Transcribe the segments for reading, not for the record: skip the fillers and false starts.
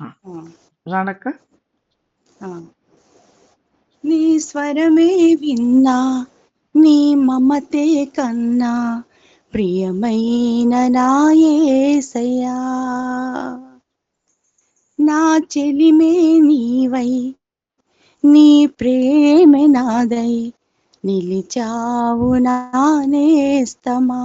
ఆ, ఆ, రానక్క. ఆ. నీ స్వరమే విన్నా, నీ మమతే కన్నా ప్రియమైన నా యేసయ్యా. నా చెలిమే నీవై, నీ ప్రేమే నాదై నిలిచావు నా నేస్తమా.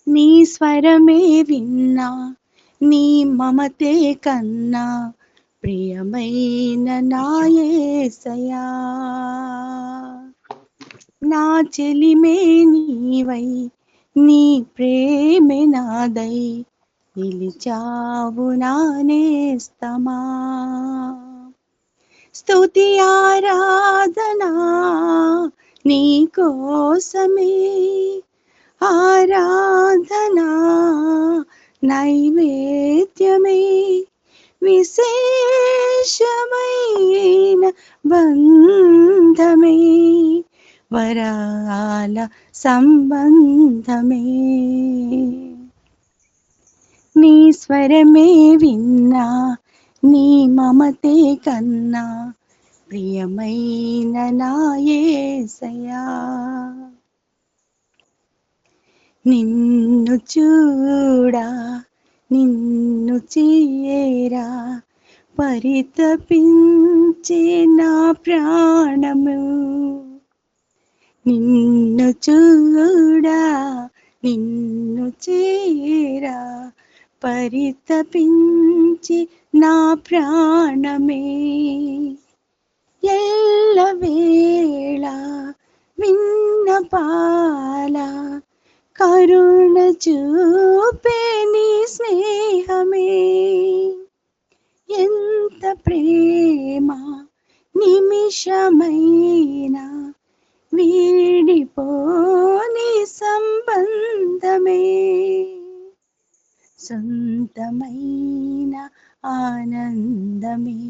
నీ స్వరమే విన్నా, నీ మమతే కన్నా ప్రియమైన నా యేసయ్యా. నా చెలిమే నీవై, నీ ప్రేమే నాదై నిలిచావు నా నేస్తమా. స్తుతి ఆరాధనా నీ కోసమే, ఆరాధనా నైవేద్యమే, విశేషమైన బంధమే, వరాల సంబంధమే. నీ స్వరమే విన్నా, నీ మమతే కన్నా ప్రియమైన నా యేసయ్యా. నిన్ను చూడా, నిన్ను చేరా పరితపించే నా ప్రాణము. నిన్ను చూడా, నిన్ను చేరా పరితపించి నా ప్రాణమే. ఎల్లవేళ విన్నపాల కరుణ చూపే నీ స్నేహమే. ఎంత ప్రేమ నిమిషమైనా వీడిపోని సంబంధమే. సొంతమైన ఆనందమే.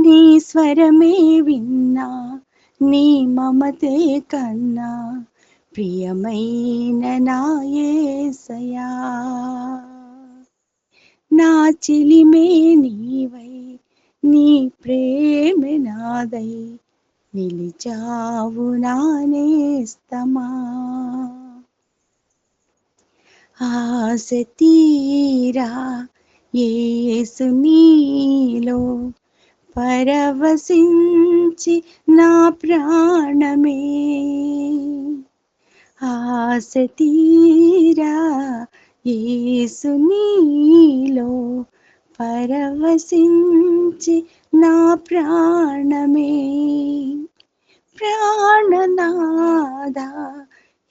నీ స్వరమే విన్నా, నీ మమతే కన్నా ప్రియమైన నా యేసయ్యా. నా చిలిమే నీవై, నీ ప్రేమే నాదై నిలిచావు నా నేస్తమా. ఆశ తీరా యేసు నీలో పరవశించి నా ప్రాణమే. ఆశ తీరా యేసు నీలో పరవశించి నా ప్రాణమే. ప్రాణనాదా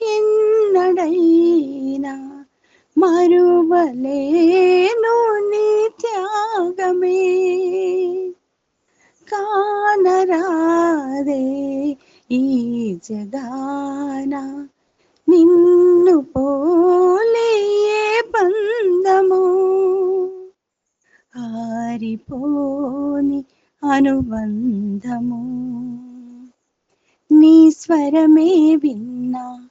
ఎన్నడైనా మరువలేను నీ త్యాగమే. కానరాదే ఈ జగాన నిన్ను పోలే ఏ బంధము. ఆరిపోని అనుబంధము. నీ స్వరమే విన్నా,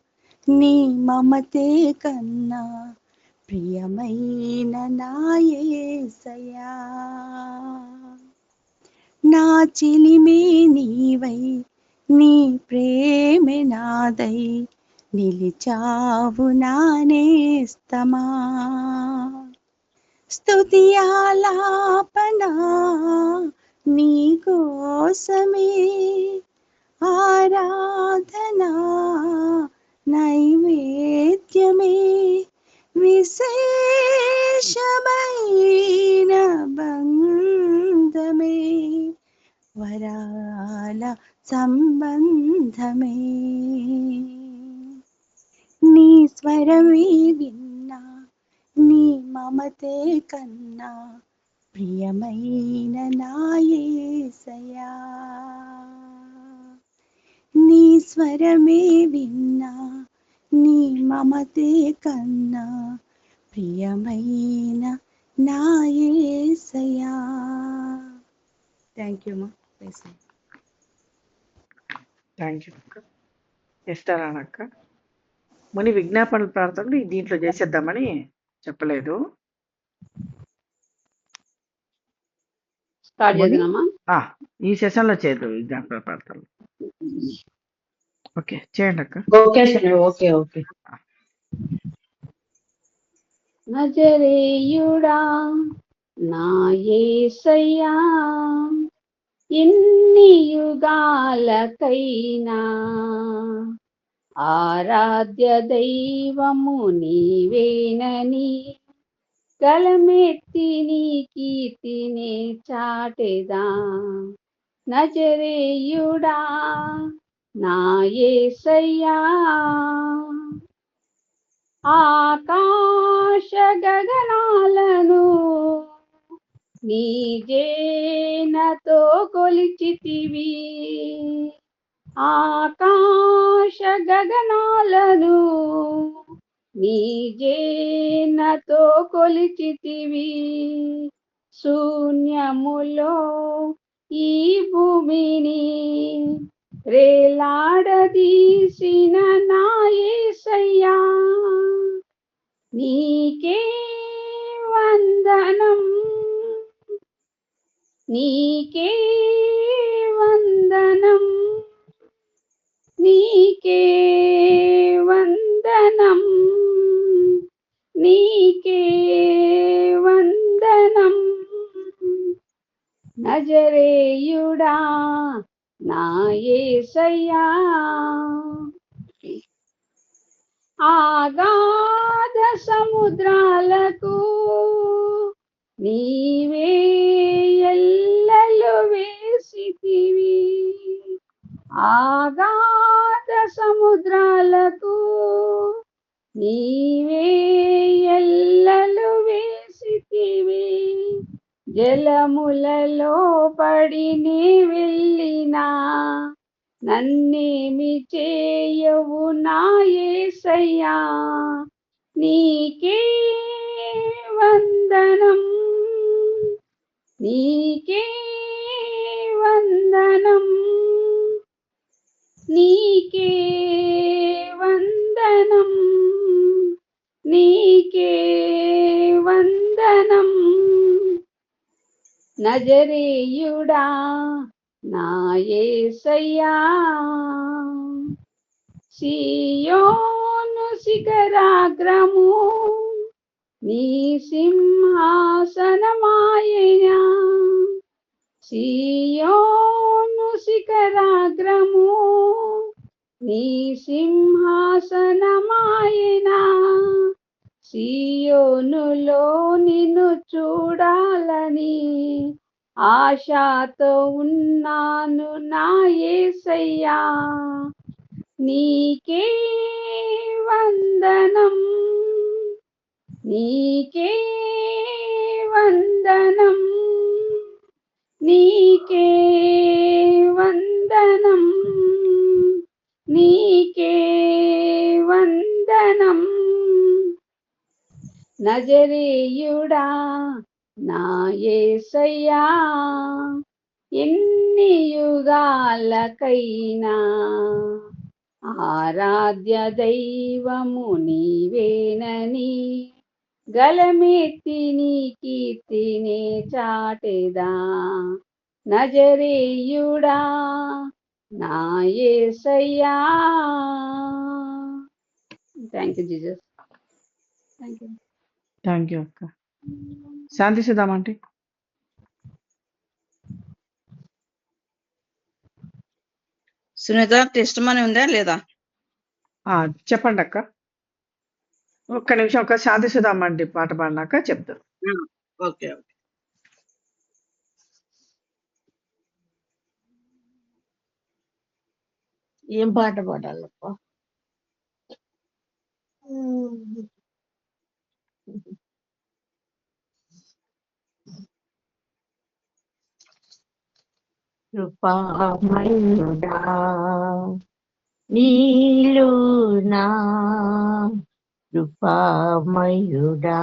నీ మమతే కన్నా ప్రియమైన నా యేసయ్యా. నా చిలిమే నీవై, నీ ప్రేమే నాదై నిలిచావు నా నేస్తమా. స్తుతి ఆలాపన నీ కోసమే, ఆరాధనా నైవేద్యమే, విశేషమైన బంధమే, వరాల సంబంధమే. నీ స్వరమే విన్నా, నీ మమతే కన్నా ప్రియమైన నా యేసయ్యా. నీ స్వరమే విన్నా, నీ మమతే కన్నా ప్రియమైన నా యేసయ్యా. థ్యాంక్ యూ అమ్మా. థ్యాంక్ యూ అక్క. ఇస్తారానక్క. ముని విజ్ఞాపనల ప్రార్థనలు దీంట్లో చేసేద్దామని చెప్పలేదు. స్టార్ట్ ముని చేద్దామా? ఈ సెషన్లో చేద్దాం ఈ జ్ఞాపక ప్రార్థనలు. ఓకే చేయండి అక్క. ఓకే శని, ఓకే ఓకే. నజరేయుడా నా యేసయ్యా, ఎన్ని యుగాలకైనా ఆరాధ్య దైవము నీవేనని గలమెత్తి నీ కీర్తిని చాటెదా. నజరేయుడా నా యేసయ్యా, ఆకాశ గగనాలను నీ జేనతో కొలిచితివి, ఆకాశ గగనాలను నీ జేనతో కొలిచితివి. శూన్యములో ఈ భూమిని రేలాడదీసిన నా యేసయ్యా, నీకే వందనం, నీకే వందనం, నీకే వందనం, నీకే వందనం. నజరేయుడా నా యేసయ్యా, ఆగాధ సముద్రాలకు నీవే ఎల్లలు వేసితివి, ఆగాధ సముద్రాలకు నీవే ఎల్లలు వేసితివి. జలములలో పడి నీ వెళ్ళినా నన్నేమి చేయవు నా యేసయ్యా, నీకే వందనం, నీకే వందనం, నీకే వందనం, నీకే వందనం. నజరేయుడా నా యేసయ్యా, సియోను శిఖరాగ్రము నీ సింహాసనమాయెనా, సియోను శిఖరాగ్రము నీ సింహాసనమాయెనా. సియోనులో నిన్ను చూడాలని ఆశతో ఉన్నాను నా యేసయ్యా, నీకే వందనం, నీకే వందనం, నీకే వందనం, నీకే వందనం. నజరేయుడా నా యేసయ్యా, ఎన్ని యుగాలకైనా ఆరాధ్య దైవము నీవేనని గలమెత్తి నీ కీర్తిని చాటెదా. నజరేయుడా నా యేసయ్యా. Thank you Jesus. Thank you అక్క. శాంతి సుధామంటే సునీత టెస్ట్ మనీ ఉందా లేదా? చెప్పండి అక్క. ఒక్క నిమిషం అక్క. శాంతి సుధామంటే పాట పాడినాక చెప్తారు. Okay okay. ఏం పాట పాడాలప్ప? కృపామయుడా నీలోనా, కృపామయుడా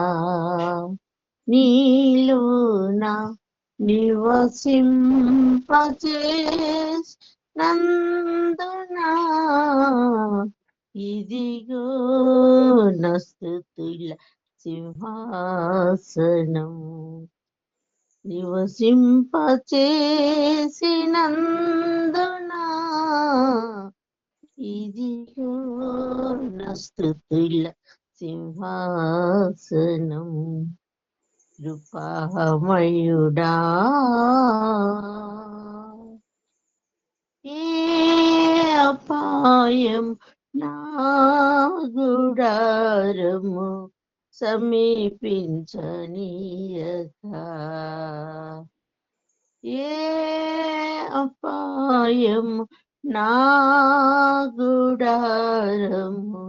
నీలోనా నివసింపచేసినందునా, ఇదిగో నా స్తుతుల సింహాసనం, నివసింపచేసినందున ఇదిగో నా స్తుతుల సింహాసనం కృపామయుడా ఏ అపాయం నా గుడారము సమీపించనీయక ఏ అపాయం నా గుడారము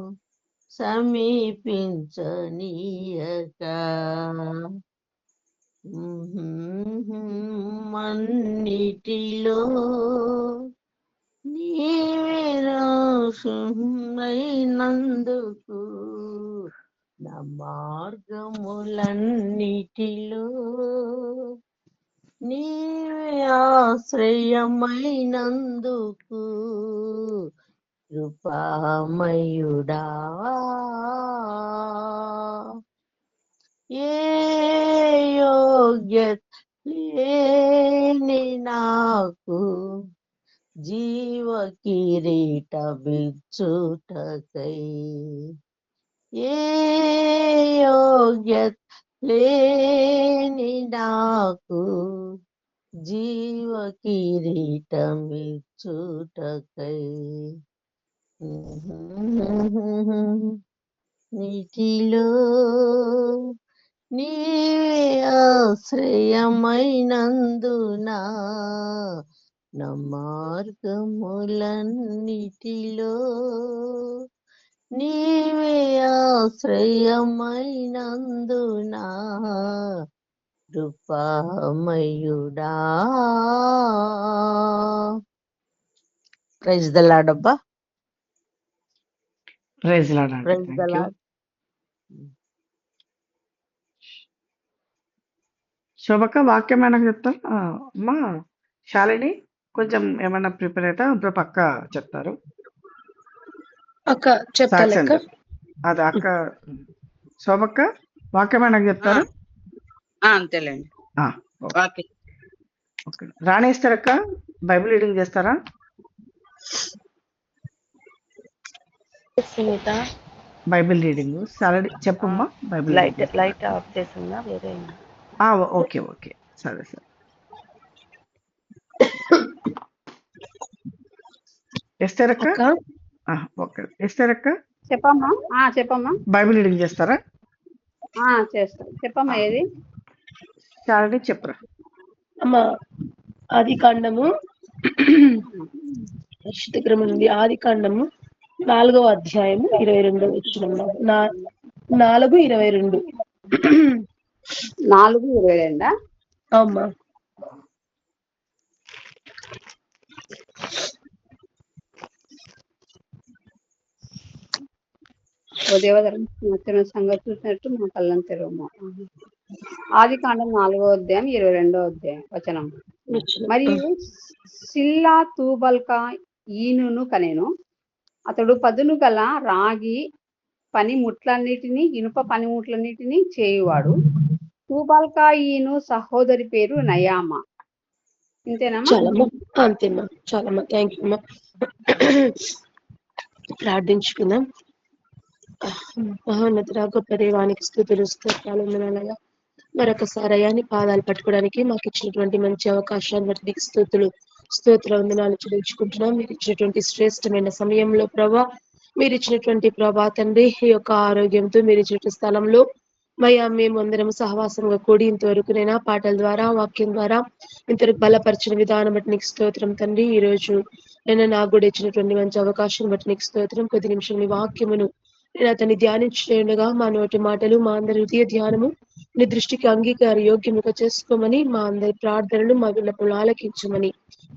సమీపించనీయక మన్నిటిలో నీవే రాసుమైనందుకు నా మార్గములన్నిటిలో నీవే ఆశ్రయమైనందుకు కృపామయుడా ఏ యోగ్యత లేని నాకు జీవ కిరీటమిచ్చుటకై ఏ యోగ్యత లేని నాకు జీవ కిరీటమిచ్చుటకై నీటిలో నీవే ఆశ్రయమైనందున నా మార్గములన్నిటిలో నీవే ఆశ్రయమైనందున కృపామయుడా. ప్రైజ్ ద లార్డ్ అబ్బా. ప్రైజ్ లార్డ్ అండి. Praise the thank you. Lord. శోభక్క వాక్యం ఏమైనా చెప్తారు? అమ్మా శాలిని కొంచెం ఏమైనా ప్రిపేర్ అయితే అప్పుడు పక్క చెప్తారు. అక్క చెప్తాలక్క. అది అక్క శోభక్క వాక్యం ఏమైనా చెప్తారు? అంతేలేండి. ఓకే. ఓకే. రాణేస్తారక్క బైబిల్ రీడింగ్ చేస్తారా? సునీత బైబిల్ రీడింగ్ సాలరీ చెప్పమ్మా. బైబిల్ లైట్ ఆఫ్ చేసిందా వేరే? ఓకే ఓకే సరే సరే. ఎస్తేరక్క ఓకే. ఎస్తేరక్క చెప్పమ్మా. బైబిల్ రీడింగ్ చేస్తారా? చేస్తా. చెప్పమ్మా. ఏది సాలరీ చెప్పరా అమ్మా? ఆది కాండము పరిశుద్ధ గ్రంథం ఉంది. ఆది కాండము 4వ అధ్యాయము 22వ వచనంలో 4:22. 4:22 అమ్మా. ఓ దేవధర్మ సంగతి చూసినట్టు మా కళ్ళని తెరవము. ఆది కాండం 4వ అధ్యాయం 22వ వచనం. మరియు సిల్లా తూబల్కా ఈనును కనెను. అతడు పదును గల రాగి పనిముట్లన్నిటినీ ఇనుప పనిముట్లన్నిటినీ చేయువాడు. తూబల్కా ఈను సహోదరి పేరు నయామ. ఇంతేనమ్మా? చాలమ్మా. అంతేమ్మా. చాలమ్మా. థ్యాంక్ యూ అమ్మా. ప్రార్థించుకుందాం. మహోన్నతుడా గొప్ప దేవానికి స్తుతులు స్తోత్రాలు వందనాలయ్యా. మరొకసారి అయ్యాని పాదాలు పట్టుకోవడానికి మాకు ఇచ్చినటువంటి మంచి అవకాశాన్ని బట్టి నీకు స్తోత్ర వందనాలు చెల్లించుకుంటున్నాం. మీరు ఇచ్చినటువంటి శ్రేష్టమైన సమయంలో ప్రభా, మీరు ఇచ్చినటువంటి ప్రభా తండ్రి ఈ యొక్క ఆరోగ్యంతో మీరు ఇచ్చినటువంటి స్థలంలో మయ్యా మేము అందరం సహవాసంగా కూడి ఇంతవరకు నైనా పాటల ద్వారా వాక్యం ద్వారా ఇంతవరకు బలపరిచిన విధానం బట్టి నీకు స్తోత్రం తండ్రి. ఈ రోజు నేను నాకు కూడా ఇచ్చినటువంటి మంచి అవకాశం బట్టి నీకు స్తోత్రం. కొద్ది నిమిషం నీ వాక్యమును నేను అతన్ని ధ్యానించగా మా నోటి మాటలు మా అందరి హృదయ ధ్యానము నీ దృష్టికి అంగీకార యోగ్యముగా చేసుకోమని, మా అందరి ప్రార్థనలు మా విన్నపములు ఆలకించమని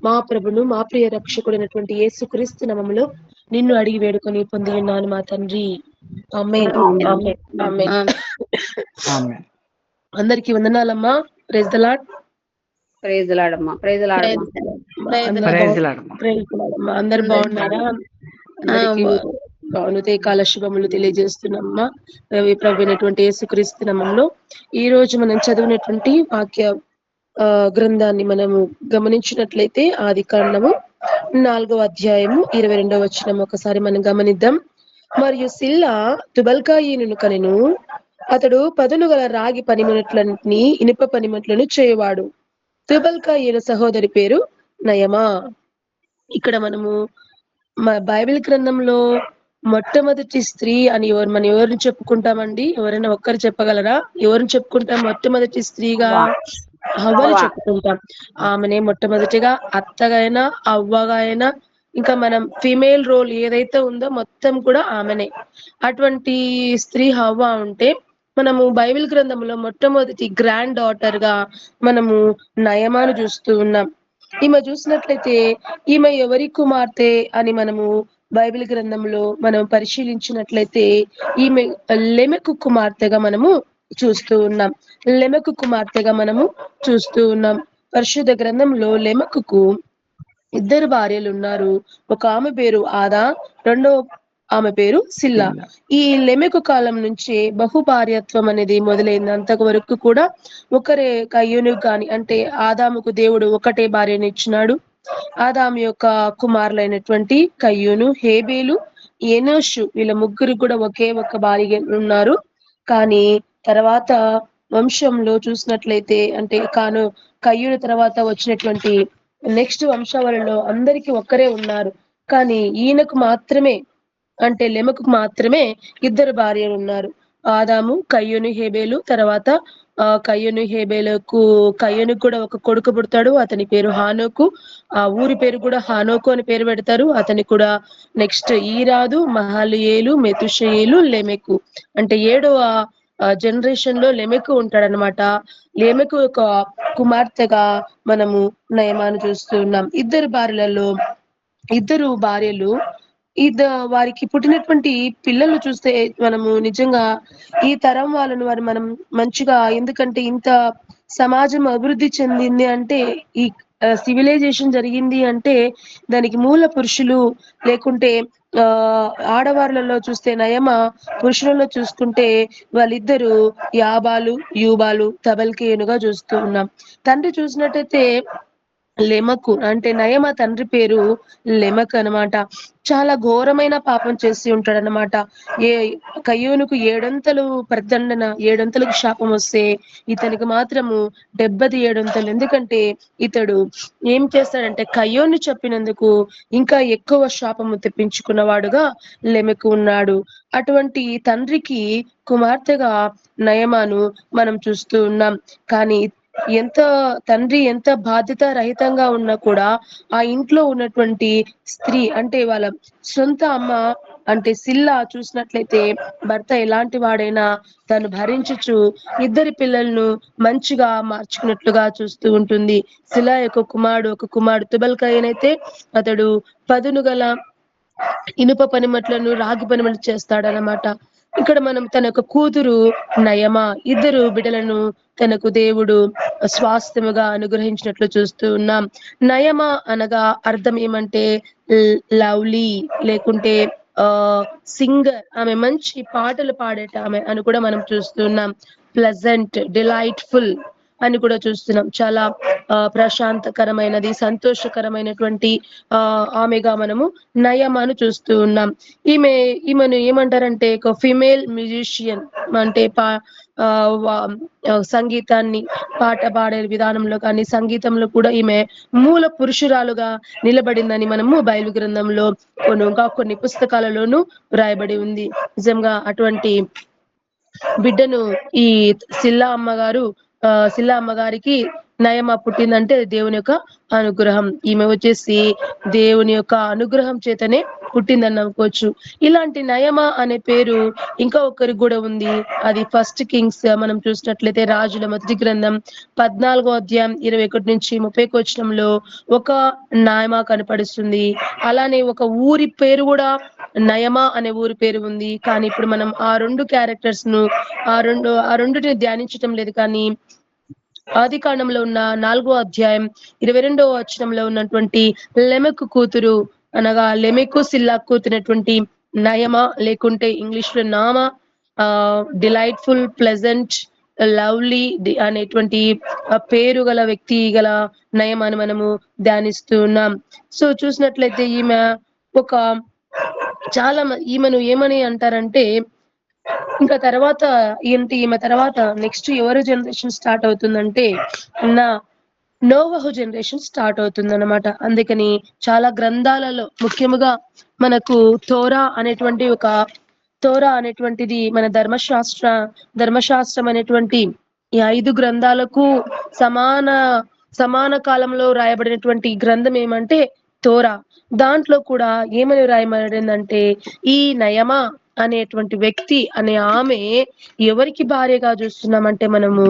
మా ప్రభును మా ప్రియ రక్షకుడైనటువంటి యేసుక్రీస్తు నామములో నిన్ను అడిగి వేడుకొని పొంది ఉన్నాను మా తండ్రి. ఆమేన్. ఆమేన్. ఆమేన్. అందరికీ వందనాలమ్మా. Praise the Lord. Praise the Lord అమ్మా. ప్రైజ్ ది లార్డ్ అమ్మా. అందరు బాగున్నారా? ఉదయకాల శుభములు తెలియజేస్తున్నామ్మా. రవి ప్రభువైనటువంటి యేసుక్రీస్తు నామములో ఈ రోజు మనం చదివినటువంటి వాక్య గ్రంథాన్ని మనము గమనించినట్లయితే ఆదికాండము 4వ అధ్యాయము 22వ వచనం ఒకసారి మనం గమనిద్దాం. మరియు సిల్లా తుబల్కాయీనును కనెను, అతడు పదును గల రాగి పనిముట్లన్నిటిని ఇనుప పనిముట్లను చేయవాడు. తుబల్కాయీను సహోదరి పేరు నయమా. ఇక్కడ మనము బైబిల్ గ్రంథంలో మొట్టమొదటి స్త్రీ అని మనం ఎవరిని చెప్పుకుంటామండి? ఎవరైనా ఒక్కరు చెప్పగలరా? ఎవరిని చెప్పుకుంటాం మొట్టమొదటి స్త్రీగా? హవ్వని చెప్పుకుంటాం. ఆమెనే మొట్టమొదటిగా అత్తగా అయినా అవ్వగా అయినా ఇంకా మనం ఫీమేల్ రోల్ ఏదైతే ఉందో మొత్తం కూడా ఆమెనే. అటువంటి స్త్రీ హవ్వ ఉంటే మనము బైబిల్ గ్రంథంలో మొట్టమొదటి గ్రాండ్ డాటర్ గా మనము నయమాను చూస్తూ ఉన్నాం. ఈమె చూసినట్లయితే ఈమె ఎవరి కుమార్తె అని మనము బైబిల్ గ్రంథంలో మనం పరిశీలించినట్లయితే ఈమె లెమెకు కుమార్తెగా మనము చూస్తూ ఉన్నాం. లెమెకు కుమార్తెగా మనము చూస్తూ ఉన్నాం. పరిశుద్ధ గ్రంథంలో లెమెకుకు 2 భార్యలు ఉన్నారు. ఒక ఆమె పేరు ఆదా, రెండో ఆమె పేరు సిల్లా. ఈ లెమెకు కాలం నుంచి బహుభార్యత్వం అనేది మొదలైంది. అంతవరకు కూడా ఒకరే కయ్యూను గాని, అంటే ఆదాముకు దేవుడు ఒకటే భార్యను ఇచ్చినాడు. ఆదాము యొక్క కుమారులైనటువంటి కయ్యూను, హేబేలు, ఎనోషు వీళ్ళ ముగ్గురు కూడా ఒకే ఒక భార్య ఉన్నారు. కానీ తర్వాత వంశంలో చూసినట్లయితే అంటే కయ్యూను తర్వాత వచ్చినటువంటి నెక్స్ట్ వంశావళిలో అందరికీ ఒక్కరే ఉన్నారు. కానీ ఈయనకు మాత్రమే అంటే లెమెకు మాత్రమే 2 భార్యలు ఉన్నారు. ఆదాము, కయ్యూను, హేబేలు. తర్వాత కయ్యూను కయ్యూనుకు కూడా ఒక కొడుకు పుడతాడు. అతని పేరు హానోకు. ఆ ఊరి పేరు కూడా హానోకు అని పేరు పెడతారు. అతని కూడా నెక్స్ట్ ఈరాదు, మహలియేలు, మెతుషయేలు, లెమెకు. అంటే 7వ జనరేషన్ లో లెమెకు ఉంటాడనమాట. లెమెకు ఒక కుమార్తెగా మనము నయమాను చూస్తూ ఉన్నాం. 2 భార్యలలో 2 భార్యలు వారికి పుట్టినటువంటి పిల్లలు చూస్తే మనము నిజంగా ఈ తరం వాళ్ళను మనం మంచిగా, ఎందుకంటే ఇంత సమాజం అభివృద్ధి చెందింది అంటే, ఈ సివిలైజేషన్ జరిగింది అంటే దానికి మూల పురుషులు, లేకుంటే ఆడవార్లలో చూస్తే నయమ, పురుషులలో చూసుకుంటే వాళ్ళిద్దరూ యాబాలు, యూబాలు, తబల్కేయునుగా చూస్తూ ఉన్నాం. తండ్రి చూసినట్టయితే లెమకు, అంటే నయమ తండ్రి పేరు లెమక్ అనమాట. చాలా ఘోరమైన పాపం చేసి ఉంటాడనమాట. కయ్యూనుకు 7 ప్రదండన, 7 శాపం వస్తే ఇతనికి మాత్రము 77. ఎందుకంటే ఇతడు ఏం చేస్తాడంటే కయ్యూను చెప్పినందుకు ఇంకా ఎక్కువ శాపము తెప్పించుకున్నవాడుగా లెమెకు ఉన్నాడు. అటువంటి తండ్రికి కుమార్తెగా నయమాను మనం చూస్తూ ఉన్నాం. కానీ తండ్రి ఎంత బాధ్యత రహితంగా ఉన్నా కూడా ఆ ఇంట్లో ఉన్నటువంటి స్త్రీ, అంటే వాళ్ళ సొంత అమ్మ అంటే సిల్లా చూసినట్లయితే భర్త ఎలాంటి వాడైనా తను భరించుచు 2 పిల్లలను మంచిగా మార్చుకున్నట్లుగా చూస్తూ ఉంటుంది. సిల్లా యొక్క కుమారుడు తుబల్కాయనైతే అతడు పదును గల ఇనుప పనిముట్లను, రాగి పనిముట్లు చేస్తాడనమాట. ఇక్కడ మనం తన యొక్క కూతురు నయమ, 2 బిడ్డలను తనకు దేవుడు స్వాస్థ్యముగా అనుగ్రహించినట్లు చూస్తూ ఉన్నాం. నయమ అనగా అర్థం ఏమంటే లవ్లీ, లేకుంటే సింగర్, ఆమె మంచి పాటలు పాడేట ఆమె అని కూడా మనం చూస్తున్నాం. ప్లెజెంట్, డిలైట్ఫుల్ అని కూడా చూస్తున్నాం. చాలా ప్రశాంతకరమైనది, సంతోషకరమైనటువంటి ఆమెగా మనము నయమాను చూస్తూ ఉన్నాం. ఈమెను ఏమంటారంటే ఒక ఫిమేల్ మ్యూజిషియన్, అంటే సంగీతాన్ని పాట పాడే విధానంలో కానీ సంగీతంలో కూడా ఈమె మూల పురుషురాలుగా నిలబడిందని మనము బైబిల్ గ్రంథంలో కొన్ని పుస్తకాలలోనూ రాయబడి ఉంది. నిజంగా అటువంటి బిడ్డను ఈ సిల్లా అమ్మగారికి నయమ పుట్టిందంటే దేవుని యొక్క అనుగ్రహం. ఈమె వచ్చేసి దేవుని యొక్క అనుగ్రహం చేతనే పుట్టిందని అనుకోవచ్చు. ఇలాంటి నయమ అనే పేరు ఇంకా ఒకరికి కూడా ఉంది. అది 1 కింగ్స్ మనం చూసినట్లయితే రాజుల మొదటి గ్రంథం 14వ అధ్యాయం 21 నుంచి 30 వచనంలో ఒక నయమ కనపడుస్తుంది. అలానే ఒక ఊరి పేరు కూడా నయమ అనే ఊరి పేరు ఉంది. కానీ ఇప్పుడు మనం ఆ 2 క్యారెక్టర్స్ ను ఆ రెండుని ధ్యానించటం లేదు. కానీ ఆదికాండంలో ఉన్న 4వ అధ్యాయం 22వ వచనంలో ఉన్నటువంటి లెమెకు కూతురు అనగా లెమెకు సిల్లా కూతునటువంటి నయమ, లేకుంటే ఇంగ్లీష్ లో నామ, డిలైట్ఫుల్, ప్లెజెంట్, లవ్లీ అనేటువంటి పేరు గల వ్యక్తి గల నయమాన్ని మనము ధ్యానిస్తూ ఉన్నాం. సో చూసినట్లయితే ఈమె ఒక చాలా ఈమెను ఏమని అంటారంటే, ఇంకా తర్వాత ఈమె తర్వాత నెక్స్ట్ ఎవరు జనరేషన్ స్టార్ట్ అవుతుందంటే నా నోవహు జనరేషన్ స్టార్ట్ అవుతుందన్నమాట. అందుకని చాలా గ్రంథాలలో ముఖ్యముగా మనకు తోరా అనేటువంటిది మన ధర్మశాస్త్రం అనేటువంటి ఈ 5 గ్రంథాలకు సమాన కాలంలో రాయబడినటువంటి గ్రంథం ఏమంటే తోరా. దాంట్లో కూడా ఏమని రాయబడిందంటే ఈ నయమా అనేటువంటి వ్యక్తి అనే ఆమె ఎవరికి భార్యగా చూస్తున్నామంటే మనము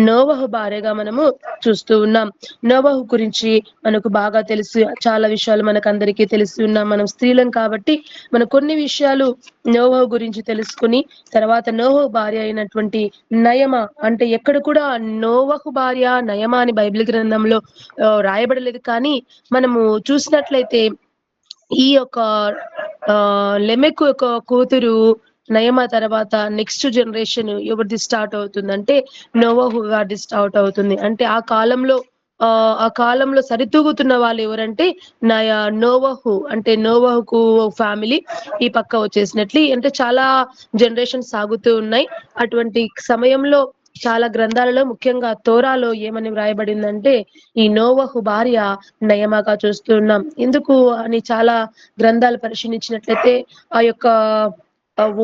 నోవహు భార్యగా మనము చూస్తూ ఉన్నాం. నోవహు గురించి మనకు బాగా తెలుసు, చాలా విషయాలు మనకు అందరికీ తెలిసి ఉన్నాం. మనం స్త్రీలం కాబట్టి మన కొన్ని విషయాలు నోవహు గురించి తెలుసుకుని తర్వాత నోవహు భార్య అయినటువంటి నయమ అంటే ఎక్కడ కూడా నోవహు భార్య నయమ అని బైబిల్ గ్రంథంలో రాయబడలేదు. కానీ మనము చూసినట్లయితే ఈ యొక్క లెమెకు యొక్క కూతురు నయమ తర్వాత నెక్స్ట్ జనరేషన్ ఎవరిది స్టార్ట్ అవుతుందంటే నోవహు గారిది స్టార్ట్ అవుతుంది. అంటే ఆ కాలంలో సరితూగుతున్న వాళ్ళు ఎవరంటే నోవహు అంటే నోవహుకు ఫ్యామిలీ ఈ పక్క వచ్చేసినట్లు అంటే చాలా జనరేషన్ సాగుతూ ఉన్నాయి. అటువంటి సమయంలో చాలా గ్రంథాలలో ముఖ్యంగా తోరాలో ఏమని వ్రాయబడిందంటే ఈ నోవహు భార్య నయమగా చూస్తున్నాం. ఎందుకు అని చాలా గ్రంథాలు పరిశీలించినట్లయితే ఆ యొక్క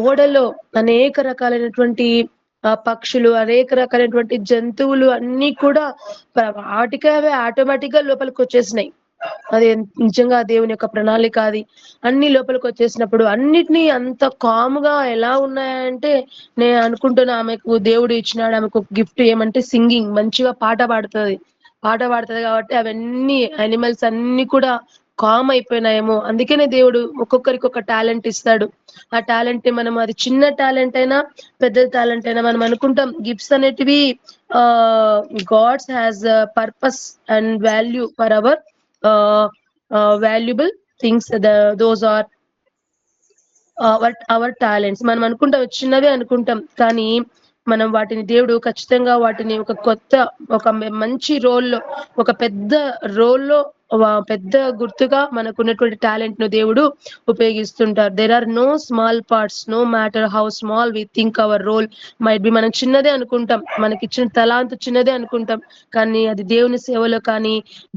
ఓడలో అనేక రకాలైనటువంటి పక్షులు, అనేక రకాలైనటువంటి జంతువులు అన్ని కూడా వాటికే అవే ఆటోమేటిక్ గా లోపలికి వచ్చేసినాయి. అది నిజంగా దేవుని యొక్క ప్రణాళిక. అది అన్ని లోపలికి వచ్చేసినప్పుడు అన్నిటినీ అంత కాముగా ఎలా ఉన్నాయంటే నేను అనుకుంటున్నా ఆమెకు దేవుడు ఇచ్చినాడు ఆమెకు గిఫ్ట్ ఏమంటే సింగింగ్, మంచిగా పాట పాడుతుంది కాబట్టి అవన్నీ యానిమల్స్ అన్ని కూడా కామ్ అయిపోయినాయేమో. అందుకనే దేవుడు ఒక్కొక్కరికి ఒక టాలెంట్ ఇస్తాడు. ఆ టాలెంట్ ని మనం అది చిన్న టాలెంట్ అయినా పెద్ద టాలెంట్ అయినా మనం అనుకుంటాం గిఫ్ట్స్ అనేటివి God's has purpose and value for our valuable things. Those are our talents. మనం అనుకుంటాం చిన్నవే అనుకుంటాం, కానీ మనం వాటిని దేవుడు ఖచ్చితంగా వాటిని ఒక మంచి రోల్లో, ఒక పెద్ద రోల్లో, పెద్ద గుర్తుగా మనకున్నటువంటి టాలెంట్ ను దేవుడు ఉపయోగిస్తుంటారు. There are no small parts, no matter how small we think our role might be. మనం చిన్నదే అనుకుంటాం, మనకి ఇచ్చిన తలాంతు చిన్నదే అనుకుంటాం, కానీ అది దేవుని సేవలో కానీ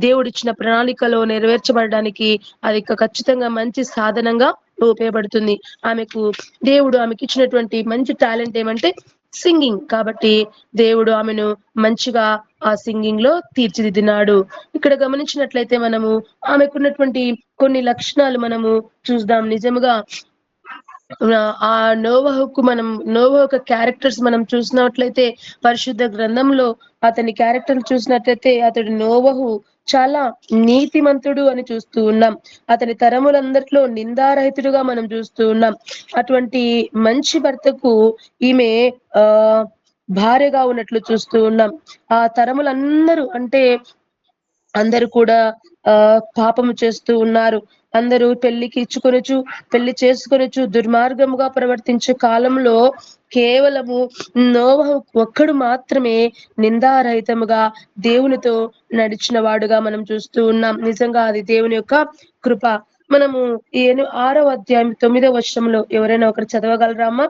దేవుడు ఇచ్చిన ప్రణాళికలో నెరవేర్చబడడానికి అది ఖచ్చితంగా మంచి సాధనంగా ఉపయోగపడుతుంది. దేవుడు ఆమెకి ఇచ్చినటువంటి మంచి టాలెంట్ ఏమంటే సింగింగ్. కాబట్టి దేవుడు ఆమెను మంచిగా ఆ సింగింగ్ లో తీర్చిదిద్దినాడు. ఇక్కడ గమనించినట్లయితే మనము ఆమెకున్నటువంటి కొన్ని లక్షణాలు మనము చూద్దాం. నిజముగా ఆ నోవహు క్యారెక్టర్స్ మనం చూసినట్లయితే పరిశుద్ధ గ్రంథంలో అతని క్యారెక్టర్ చూసినట్లయితే అతడు నోవహు చాలా నీతిమంతుడు అని చూస్తూ ఉన్నాం. అతని తరములందరిలో నిందారహితుడుగా మనం చూస్తూ ఉన్నాం. అటువంటి మంచి భర్తకు ఈమె భార్యగా ఉన్నట్లు చూస్తూ ఉన్నాం. ఆ తరములందరూ అంటే అందరూ కూడా పాపము చేస్తూ ఉన్నారు. అందరూ పెళ్లి చేసుకొనొచ్చు దుర్మార్గముగా ప్రవర్తించే కాలంలో కేవలము నోవహు ఒక్కడు మాత్రమే నిందారహితముగా దేవునితో నడిచిన వాడుగా మనం చూస్తూ ఉన్నాం. నిజంగా అది దేవుని యొక్క కృప. మనము 6వ అధ్యాయం 9వ వచనంలో ఎవరైనా ఒకరు చదవగలరామా?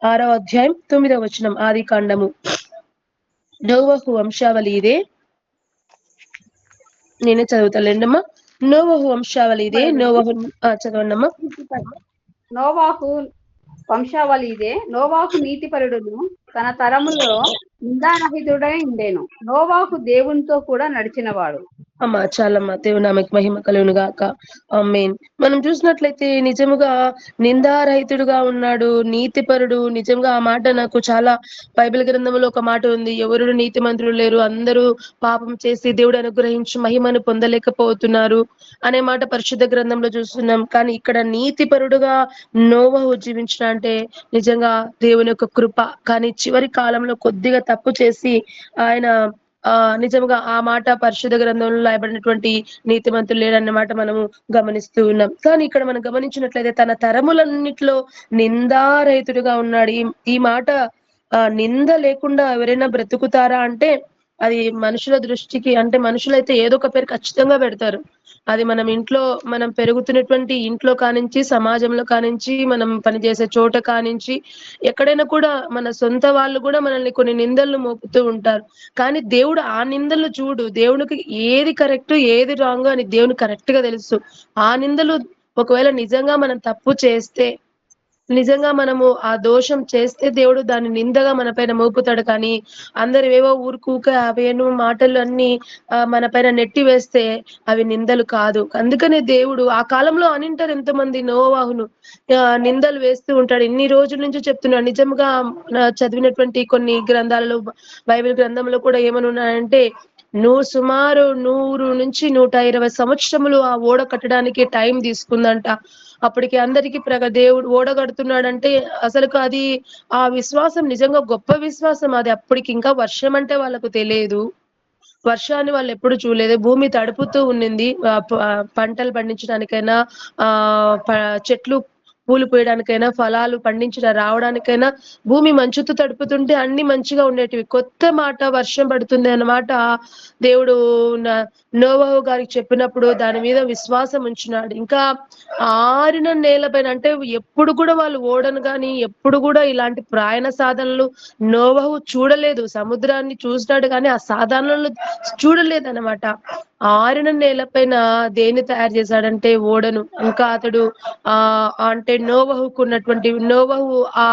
6వ అధ్యాయం 9వ వచనం, ఆది కాండము. నోవహు వంశావళి ఇదే. నేనే చదువుతాలేండమ్మా. నోవహు వంశావళి ఇదే. నోవహు చదవండమ్మా. నోవాహు వంశావళి ఇదే. నోవాహు నీతిపరుడును తన తరములో నిందారహితుడై ఉండేను. నోవాహు దేవునితో కూడా నడిచినవాడు. అమ్మా చాలమ్మా, దేవుని ఆమెకు మహిమ కలుగును గాక. ఆమేన్. మనం చూసినట్లయితే నిజముగా నిందారహితుడుగా ఉన్నాడు, నీతిపరుడు. నిజంగా ఆ మాట నాకు చాలా బైబిల్ గ్రంథంలో ఒక మాట ఉంది, ఎవరు నీతిమంతులు లేరు, అందరూ పాపం చేసి దేవుడు అనుగ్రహించి మహిమను పొందలేకపోతున్నారు అనే మాట పరిశుద్ధ గ్రంథంలో చూస్తున్నాం. కానీ ఇక్కడ నీతిపరుడుగా నోవహు జీవించిన అంటే నిజంగా దేవుని యొక్క కృప. కానీ చివరి కాలంలో కొద్దిగా తప్పు చేసి ఆయన నిజంగా ఆ మాట పరిశుద్ధ గ్రంథంలో రాయబడినటువంటి నీతిమంతులు లేరన్నమాట మనము గమనిస్తూ ఉన్నాం. కానీ ఇక్కడ మనం గమనించినట్లయితే తన తరములన్నిట్లో నిందారహితుడుగా ఉన్నాడు. ఈ మాట నింద లేకుండా ఎవరైనా బ్రతుకుతారా అంటే అది మనుషుల దృష్టికి, అంటే మనుషులైతే ఏదో ఒక పేరు ఖచ్చితంగా పెడతారు. అది మనం పెరుగుతున్నటువంటి ఇంట్లో కానించి, సమాజంలో కానించి, మనం పనిచేసే చోట కానించి, ఎక్కడైనా కూడా మన సొంత వాళ్ళు కూడా మనల్ని కొన్ని నిందలు మోపుతూ ఉంటారు. కానీ దేవుడు ఆ నిందలు చూడు, దేవునికి ఏది కరెక్ట్ ఏది రాంగ్ అని దేవునికి కరెక్ట్ గా తెలుసు. ఆ నిందలు ఒకవేళ నిజంగా మనం తప్పు చేస్తే, నిజంగా మనము ఆ దోషం చేస్తే దేవుడు దాన్ని నిందగా మన పైన మోపుతాడు. కానీ అందరు ఏవో ఊరుకూక అవేను మాటలు అన్ని మన పైన నెట్టి వేస్తే అవి నిందలు కాదు. అందుకనే దేవుడు ఆ కాలంలో అనింటారు ఎంతమంది నోవాహును నిందలు వేస్తూ ఉంటాడు. ఇన్ని రోజుల నుంచి చెప్తున్నాడు. నిజంగా చదివినటువంటి కొన్ని గ్రంథాలలో, బైబిల్ గ్రంథంలో కూడా ఏమని ఉన్నాయంటే, సుమారు 100 నుంచి 120 సంవత్సరములు ఆ ఓడ కట్టడానికి టైం తీసుకుందంట. అప్పటికి అందరికి దేవుడు ఓడ కడుతున్నాడంటే అసలుకు అది ఆ విశ్వాసం నిజంగా గొప్ప విశ్వాసం. అది అప్పటికి ఇంకా వర్షం అంటే వాళ్ళకు తెలియదు. వర్షాన్ని వాళ్ళు ఎప్పుడు చూడలేదు. భూమి తడుపుతూ ఉండింది. పంటలు పండించడానికైనా, చెట్లు పూలు పూయడానికైనా, ఫలాలు రావడానికైనా భూమి మంచుతో తడుపుతుంటే అన్ని మంచిగా ఉండేటివి. కొత్త మాట వర్షం పడుతుంది అన్నమాట దేవుడు నోవహు గారికి చెప్పినప్పుడు దాని మీద విశ్వాసం ఉంచినాడు. ఇంకా ఆరిన నేలపైన, అంటే ఎప్పుడు కూడా వాళ్ళు ఓడను గాని, ఎప్పుడు కూడా ఇలాంటి ప్రయాణ సాధనలు నోవహు చూడలేదు. సముద్రాన్ని చూసినాడు కానీ ఆ సాధనలు చూడలేదన్నమాట. ఆరిన నేలపైన దేన్ని తయారు చేశాడంటే ఓడను. ఇంకా అతడు అంటే నోవహు ఆ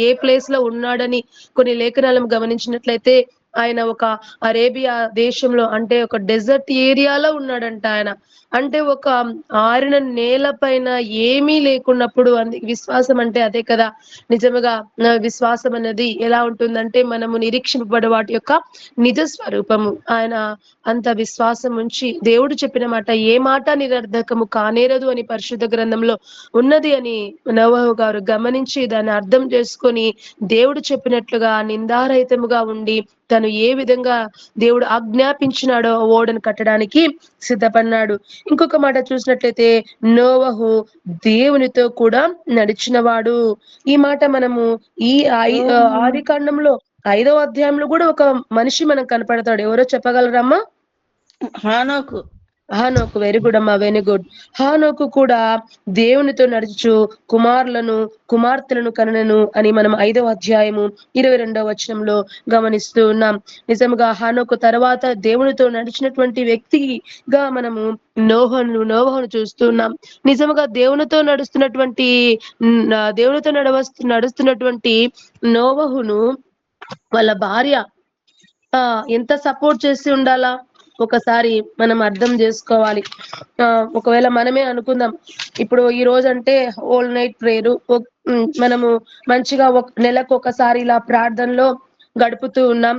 ఏ ప్లేస్ లో ఉన్నాడని కొన్ని లేఖనాలను గమనించినట్లయితే, ఆయన ఒక అరేబియా దేశంలో, అంటే ఒక డెజర్ట్ ఏరియాలో ఉన్నాడంట ఆయన. అంటే ఒక ఆరిన నేల పైన ఏమీ లేకున్నప్పుడు విశ్వాసం అంటే అదే కదా. నిజముగా విశ్వాసం అనేది ఎలా ఉంటుందంటే, మనము నిరీక్షింపబడే వాటి యొక్క నిజ స్వరూపము. ఆయన అంత విశ్వాసం ఉంచి దేవుడు చెప్పిన మాట ఏ మాట నిరర్ధకము కానేరదు అని పరిశుద్ధ గ్రంథంలో ఉన్నది అని నోవహు గారు గమనించి దాన్ని అర్థం చేసుకొని దేవుడు చెప్పినట్లుగా నిందారహితముగా ఉండి తను ఏ విధంగా దేవుడు ఆజ్ఞాపించినాడో ఓడను కట్టడానికి సిద్ధపడినాడు. ఇంకొక మాట చూసినట్లయితే, నోవహు దేవునితో కూడా నడిచినవాడు. ఈ మాట మనము ఈ ఆది కాండంలో 5వ అధ్యాయంలో కూడా ఒక మనిషి మనకు కనపడతాడు. ఎవరో చెప్పగలరమ్మా? హానోకు. వెరీ గుడ్ అమ్మా, వెరీ గుడ్. హానోకు కూడా దేవునితో నడుచు కుమార్తెలను కనెను అని మనం 5వ అధ్యాయము 22వ వచనంలో గమనిస్తూ ఉన్నాం. నిజంగా హానోకు తర్వాత దేవునితో నడిచినటువంటి వ్యక్తిగా మనము నోవహును చూస్తున్నాం. నిజంగా దేవునితో నడుస్తున్నటువంటి నోవహును వాళ్ళ భార్య ఎంత సపోర్ట్ చేసి ఉండాలా ఒకసారి మనం అర్థం చేసుకోవాలి. ఒకవేళ మనమే అనుకుందాం, ఇప్పుడు ఈ రోజు అంటే హోల్ నైట్ ప్రేయర్, మనము మంచిగా నెలకు ఒకసారి ఇలా ప్రార్థనలో గడుపుతూ ఉన్నాం.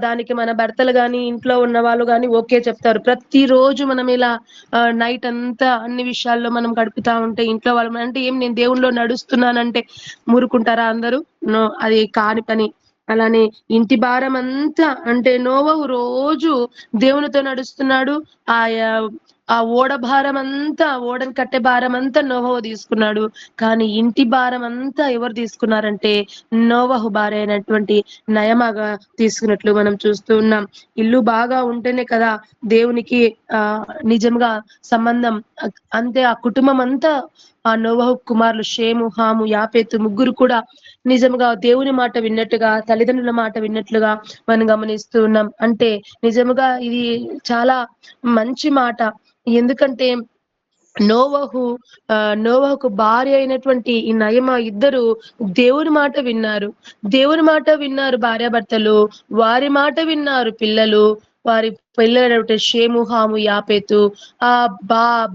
దానికి మన భర్తలు గాని, ఇంట్లో ఉన్న వాళ్ళు గాని ఓకే చెప్తారు. ప్రతిరోజు మనం ఇలా నైట్ అంతా అన్ని విషయాల్లో మనం గడుపుతా ఉంటే ఇంట్లో వాళ్ళు అంటే నేను దేవుళ్ళో నడుస్తున్నానంటే ఊరుకుంటారా అందరూ? నో, అది కాని పని. అలానే ఇంటి భారం అంతా, అంటే నోవహు రోజు దేవునితో నడుస్తున్నాడు. ఆ ఓడ భారం అంతా, ఓడని కట్టే భారం అంతా నోవహు తీసుకున్నాడు. కానీ ఇంటి భారం అంతా ఎవరు తీసుకున్నారంటే నోవహు భార్య అయినటువంటి నయమాగా తీసుకున్నట్లు మనం చూస్తూ ఉన్నాం. ఇల్లు బాగా ఉంటేనే కదా దేవునికి నిజంగా సంబంధం. అంతే ఆ కుటుంబం అంతా, ఆ నోవహు కుమారులు షేము, హాము, యాపేతు ముగ్గురు కూడా నిజంగా దేవుని మాట విన్నట్టుగా, తల్లిదండ్రుల మాట విన్నట్లుగా మనం గమనిస్తూ ఉన్నాం. అంటే నిజముగా ఇది చాలా మంచి మాట. ఎందుకంటే నోవహుకు భార్య అయినటువంటి ఈ నయమ ఇద్దరు దేవుని మాట విన్నారు. భార్యాభర్తలు వారి మాట విన్నారు. వారి పిల్లలు షేము, హాము, యాపేతు ఆ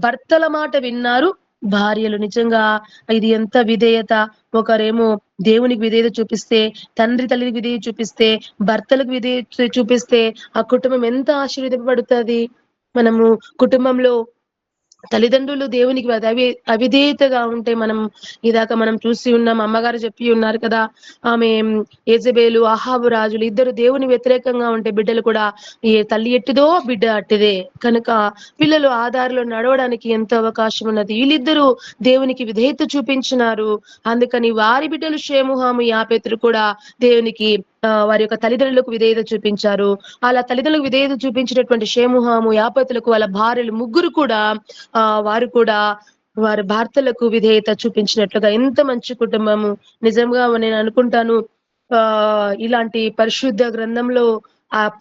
భర్తల మాట విన్నారు. భార్యలు నిజంగా ఇది ఎంత విధేయత. ఒకరేమో దేవునికి విధేయత చూపిస్తే, తల్లికి విధేయత చూపిస్తే, భర్తలకు విధేయత చూపిస్తే ఆ కుటుంబం ఎంత ఆశీర్వదింపబడుతుంది. మనము కుటుంబంలో తల్లిదండ్రులు దేవునికి అవిధేయతగా ఉంటే మనం ఇదాక మనం చూసి ఉన్నాం. అమ్మగారు చెప్పి ఉన్నారు కదా, ఆమె యెజబెలు, అహాబు రాజులు ఇద్దరు దేవుని వ్యతిరేకంగా ఉంటే బిడ్డలు కూడా ఏ తల్లి ఎట్టిదో బిడ్డ అట్టిదే. కనుక పిల్లలు ఆ దారిలో నడవడానికి ఎంతో అవకాశం ఉన్నది. వీళ్ళిద్దరూ దేవునికి విధేయత చూపించినారు. అందుకని వారి బిడ్డలు షేము, హాము, యాపెతురు కూడా దేవునికి వారి యొక్క తల్లిదండ్రులకు విధేయత చూపించారు. అలా తల్లిదండ్రులకు విధేయత చూపించినటువంటి షేము, హాము, యాపెతులకు వాళ్ళ భార్యలు ముగ్గురు కూడా వారు కూడా వారి భర్తలకు విధేయత చూపించినట్లుగా ఎంత మంచి కుటుంబము. నిజంగా నేను అనుకుంటాను, ఇలాంటి పరిశుద్ధ గ్రంథంలో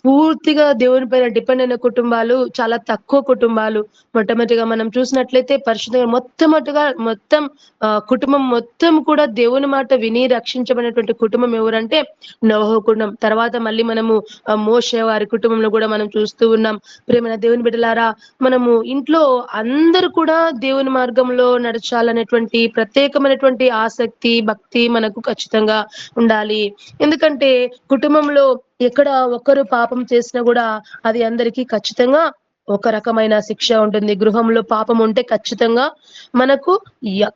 పూర్తిగా దేవుని పైన డిపెండ్ అయిన కుటుంబాలు చాలా తక్కువ కుటుంబాలు. మొట్టమొదటిగా మనం చూసినట్లయితే పరిశుద్ధంగా మొత్తం కుటుంబం మొత్తం కూడా దేవుని మాట విని రక్షించబడినటువంటి కుటుంబం ఎవరంటే నోహు కుటుంబం. తర్వాత మళ్ళీ మనము మోషే వారి కుటుంబంలో కూడా మనం చూస్తూ ఉన్నాం. ప్రేమైన దేవుని బిడ్డలారా, మనము ఇంట్లో అందరూ కూడా దేవుని మార్గంలో నడచాలనేటువంటి ప్రత్యేకమైనటువంటి ఆసక్తి, భక్తి మనకు ఖచ్చితంగా ఉండాలి. ఎందుకంటే కుటుంబంలో ఎక్కడ ఒక్కరు పాపం చేసినా కూడా అది అందరికీ ఖచ్చితంగా ఒక రకమైన శిక్ష ఉంటుంది. గృహంలో పాపం ఉంటే ఖచ్చితంగా మనకు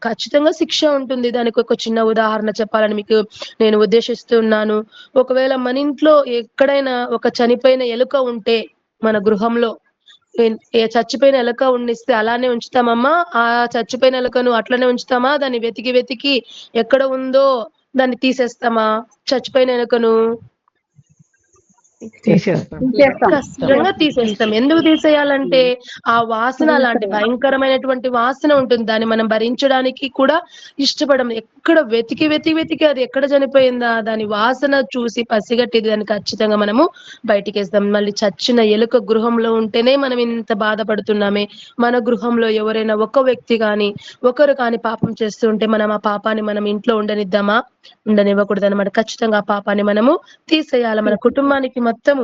ఖచ్చితంగా శిక్ష ఉంటుంది. దానికి ఒక చిన్న ఉదాహరణ చెప్పాలని మీకు నేను ఉద్దేశిస్తున్నాను. ఒకవేళ మన ఇంట్లో ఎక్కడైనా ఒక చనిపోయిన ఎలుక ఉంటే మన గృహంలో చచ్చిపోయిన ఎలుక ఉండిస్తే అలానే ఉంచుతామమ్మా? ఆ చచ్చిపోయిన ఎలుకను అట్లనే ఉంచుతామా? దాన్ని వెతికి వెతికి ఎక్కడ ఉందో దాన్ని తీసేస్తామా? చచ్చిపోయిన ఎలుకను తీసేస్తాం. ఖచ్చితంగా తీసేస్తాం. ఎందుకు తీసేయాలంటే ఆ వాసన అలాంటి భయంకరమైనటువంటి వాసన ఉంటుంది. దాన్ని మనం భరించడానికి కూడా ఇష్టపడం. ఎక్కడ వెతికి వెతికి వెతికి అది ఎక్కడ చనిపోయిందా దాని వాసన చూసి పసిగట్టి దాన్ని ఖచ్చితంగా మనము బయటికి వేస్తాం. మళ్ళీ చచ్చిన ఎలుక గృహంలో ఉంటేనే మనం ఇంత బాధపడుతున్నామే. మన గృహంలో ఎవరైనా ఒక వ్యక్తి కానీ ఒకరు కానీ పాపం చేస్తూ ఉంటే మనం ఆ పాపాన్ని మనం ఇంట్లో ఉండనిద్దామా? ఉండనివ్వకూడదు అనమాట. ఖచ్చితంగా ఆ పాపాన్ని మనము తీసేయాలి. మన కుటుంబానికి మొత్తము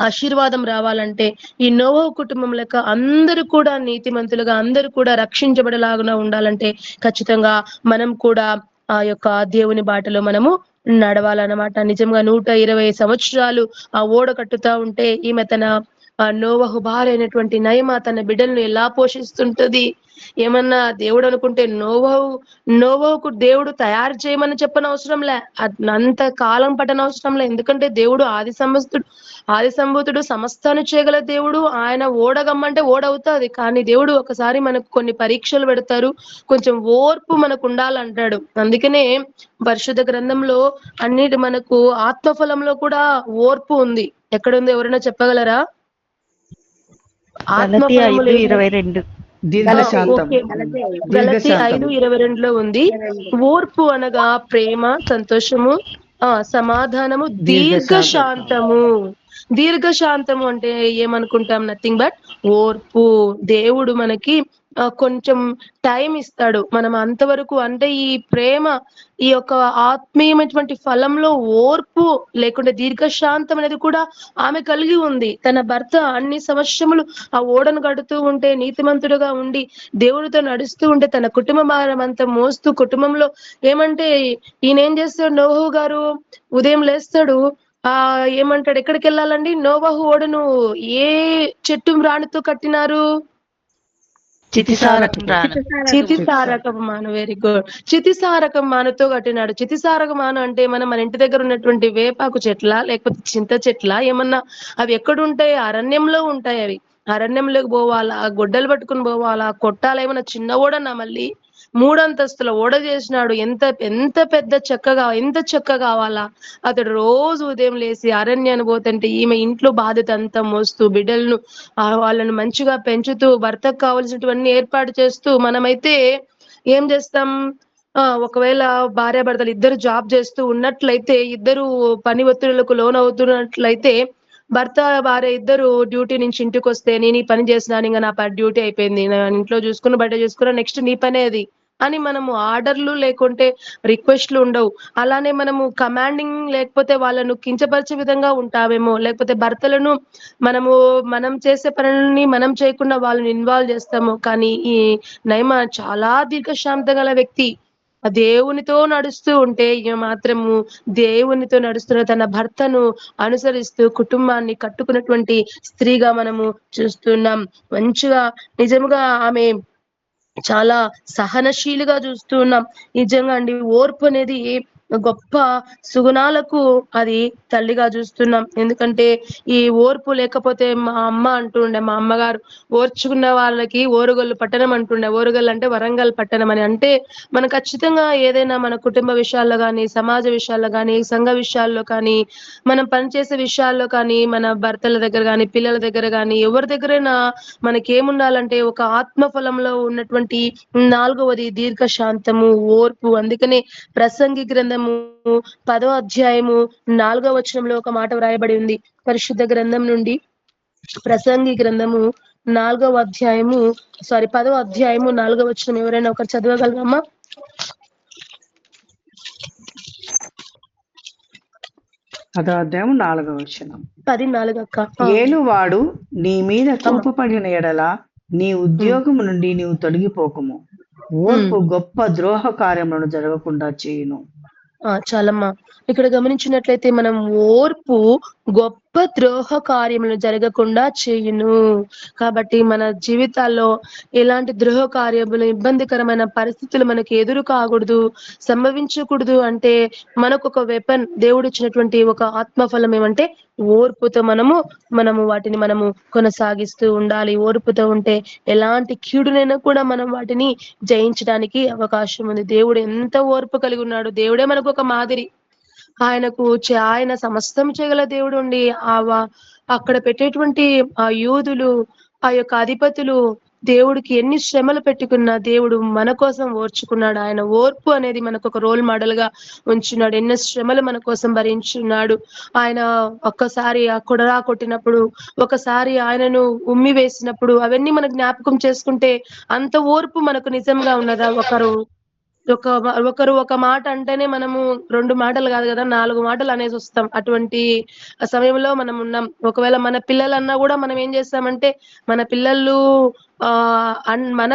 ఆశీర్వాదం రావాలంటే ఈ నోవహు కుటుంబం లెక్క అందరూ కూడా నీతిమంతులుగా, అందరూ కూడా రక్షించబడేలాగా ఉండాలంటే ఖచ్చితంగా మనం కూడా ఆ యొక్క దేవుని బాటలో మనము నడవాలన్నమాట. నిజంగా 120 సంవత్సరాలు ఆ ఓడ కట్టుతా ఉంటే ఈమె తన నోవహు భార్య అయినటువంటి నయమ తన బిడ్డలను ఎలా పోషిస్తుంటది. ఏమన్నా దేవుడు అనుకుంటే నోవహుకు దేవుడు తయారు చేయమని చెప్పనవసరం లే, అంత కాలం పట్టనవసరం లే. ఎందుకంటే దేవుడు ఆది సంభూతుడు సమస్తాన్ని చేయగల దేవుడు. ఆయన ఓడగమ్మంటే ఓడవుతాది. కానీ దేవుడు ఒకసారి మనకు కొన్ని పరీక్షలు పెడతారు, కొంచెం ఓర్పు మనకు ఉండాలంటాడు. అందుకనే పరిశుద్ధ గ్రంథంలో అన్నిటి మనకు ఆత్మఫలంలో కూడా ఓర్పు ఉంది. ఎక్కడుంది ఎవరైనా చెప్పగలరా? ఆత్మఫలములు 5:22 దీర్ఘశాంతం. గలతీ 5:22 ఉంది. ఓర్పు అనగా ప్రేమ, సంతోషము, సమాధానము, దీర్ఘశాంతము. దీర్ఘశాంతము అంటే ఏమనుకుంటాం? నథింగ్ బట్ ఓర్పు. దేవుడు మనకి కొంచెం టైం ఇస్తాడు. మనం అంతవరకు అంటే ఈ ప్రేమ, ఈ యొక్క ఆత్మీయమైనటువంటి ఫలంలో ఓర్పు లేకుంటే దీర్ఘశాంతం అనేది కూడా ఆమె కలిగి ఉంది. తన భర్త అన్ని సంవత్సరములు ఆ ఓడను గడుతూ ఉంటే నీతిమంతుడుగా ఉండి దేవుడితో నడుస్తూ ఉంటే తన కుటుంబ భారం అంతా మోస్తూ కుటుంబంలో ఏమంటే ఈయన ఏం చేస్తాడు? నోవహు గారు ఉదయం లేస్తాడు, ఏమంటాడు? ఎక్కడికి వెళ్ళాలండి? నోవహు ఓడను ఏ చెట్టు రాణితో కట్టినారు? చితిసారకపు మాను. Very good. చితిసారకం మానుతో కట్టినాడు. చితిసారక మాను అంటే మన ఇంటి దగ్గర ఉన్నటువంటి వేపాకు చెట్ల లేకపోతే చింత చెట్ల ఏమన్నా అవి ఎక్కడుంటాయి? అరణ్యంలో ఉంటాయి. అవి అరణ్యంలోకి పోవాలా, గొడ్డలు పట్టుకుని పోవాలా, కొట్టాలా? ఏమన్నా చిన్న ఓడన్నా? మళ్ళీ 3 అంతస్తుల ఓడ చేసినాడు. ఎంత చెక్క కావాలా? అతడు రోజు ఉదయం లేసి అరణ్యాన్ని పోతుంటే ఈమె ఇంట్లో బాధ్యత అంతా మోస్తూ బిడ్డలను వాళ్ళను మంచిగా పెంచుతూ భర్తకు కావాల్సినటువన్నీ ఏర్పాటు చేస్తూ మనమైతే ఏం చేస్తాం? ఒకవేళ భార్యాభర్తలు ఇద్దరు జాబ్ చేస్తూ ఉన్నట్లయితే, ఇద్దరు పని ఒత్తిడులకు లోన్ అవుతున్నట్లయితే, భర్త భార్య ఇద్దరు డ్యూటీ నుంచి ఇంటికి వస్తే నేను ఈ పని చేసినాను, ఇంకా నా డ్యూటీ అయిపోయింది, ఇంట్లో చూసుకుని బయట చూసుకున్నా, నెక్స్ట్ నీ పనే అది అని మనము ఆర్డర్లు లేకుంటే రిక్వెస్ట్లు ఉండవు. అలానే మనము కమాండింగ్ లేకపోతే వాళ్ళను కించపరిచే విధంగా ఉంటామేమో. లేకపోతే భర్తలను మనం చేసే పనులని మనం చేయకుండా వాళ్ళని ఇన్వాల్వ్ చేస్తాము. కానీ ఈ నయమ చాలా దీర్ఘశాంతం గల వ్యక్తి. ఆ దేవునితో నడుస్తూ ఉంటే ఈమె మాత్రము దేవునితో నడుస్తున్న తన భర్తను అనుసరిస్తూ కుటుంబాన్ని కట్టుకున్నటువంటి స్త్రీగా మనము చూస్తున్నాం. మంచిగా నిజముగా ఆమె చాలా సహనశీలిగా చూస్తూ ఉన్నాం. నిజంగా అండి, ఓర్పు అనేది గొప్ప సుగుణాలకు అది తల్లిగా చూస్తున్నాం. ఎందుకంటే ఈ ఓర్పు లేకపోతే మా అమ్మ అంటుండే, మా అమ్మగారు ఓర్చుకున్న వాళ్ళకి ఓరుగల్లు పట్టణం అంటుండే. ఓరుగల్లు అంటే వరంగల్ పట్టణం అని. అంటే మనం ఖచ్చితంగా ఏదైనా మన కుటుంబ విషయాల్లో కానీ, సమాజ విషయాల్లో కానీ, సంఘ విషయాల్లో కానీ, మనం పనిచేసే విషయాల్లో కానీ, మన భర్తల దగ్గర కానీ, పిల్లల దగ్గర కానీ, ఎవరి దగ్గరైనా మనకేముండాలంటే ఒక ఆత్మ ఫలంలో ఉన్నటువంటి 4వది దీర్ఘశాంతము, ఓర్పు. అందుకనే ప్రసంగి గ్రంథము 10వ అధ్యాయము 4వ వచనంలో ఒక మాట వ్రాయబడి ఉంది. పరిశుద్ధ గ్రంథం నుండి ప్రసంగి గ్రంథము 10వ అధ్యాయము 4వ వచనం ఎవరైనా ఒకరు చదవగలరమ్మా? 10వ అధ్యాయం 4వ వచనం. 10:4 అక్క. ఏలువాడు నీ మీద కోపపడిన ఎడల నీ ఉద్యోగము నుండి నీవు తొలగిపోకుము. ఓర్పు గొప్ప ద్రోహ కార్యములను జరగకుండా చేయును. చాలమ్మా. ఇక్కడ గమనించినట్లయితే మనం ఓర్పు గొప్ప ద్రోహ కార్యములు జరగకుండా చేయును. కాబట్టి మన జీవితాల్లో ఎలాంటి ద్రోహ కార్యములు, ఇబ్బందికరమైన పరిస్థితులు మనకి ఎదురు కాకూడదు, సంభవించకూడదు అంటే మనకు ఒక వెపన్, దేవుడు ఇచ్చినటువంటి ఒక ఆత్మఫలం ఏమంటే ఓర్పుతో మనము వాటిని కొనసాగిస్తూ ఉండాలి. ఓర్పుతో ఉంటే ఎలాంటి కీడునైనా కూడా మనం వాటిని జయించడానికి అవకాశం ఉంది. దేవుడు ఎంత ఓర్పు కలిగి ఉన్నాడు. దేవుడే మనకు ఒక మాదిరి. ఆయన సమస్తం చేయగల దేవుడు ఉండి అక్కడ పెట్టేటువంటి ఆ యూదులు, ఆ యొక్క అధిపతులు దేవుడికి ఎన్ని శ్రమలు పెట్టుకున్నా దేవుడు మన కోసం ఓర్చుకున్నాడు. ఆయన ఓర్పు అనేది మనకు ఒక రోల్ మోడల్ గా ఉంచున్నాడు. ఎన్నో శ్రమలు మన కోసం భరించున్నాడు. ఆయన ఒక్కసారి ఆ కొడరా కొట్టినప్పుడు, ఒకసారి ఆయనను ఉమ్మి వేసినప్పుడు అవన్నీ మన జ్ఞాపకం చేసుకుంటే అంత ఓర్పు మనకు నిజంగా ఉన్నదా? ఒకరు ఒక మాట అంటేనే మనము 2 మాటలు కాదు కదా, 4 మాటలు అనేసి వస్తాం. అటువంటి సమయంలో మనం ఉన్నాం. ఒకవేళ మన పిల్లలన్నా కూడా మనం ఏం చేస్తామంటే మన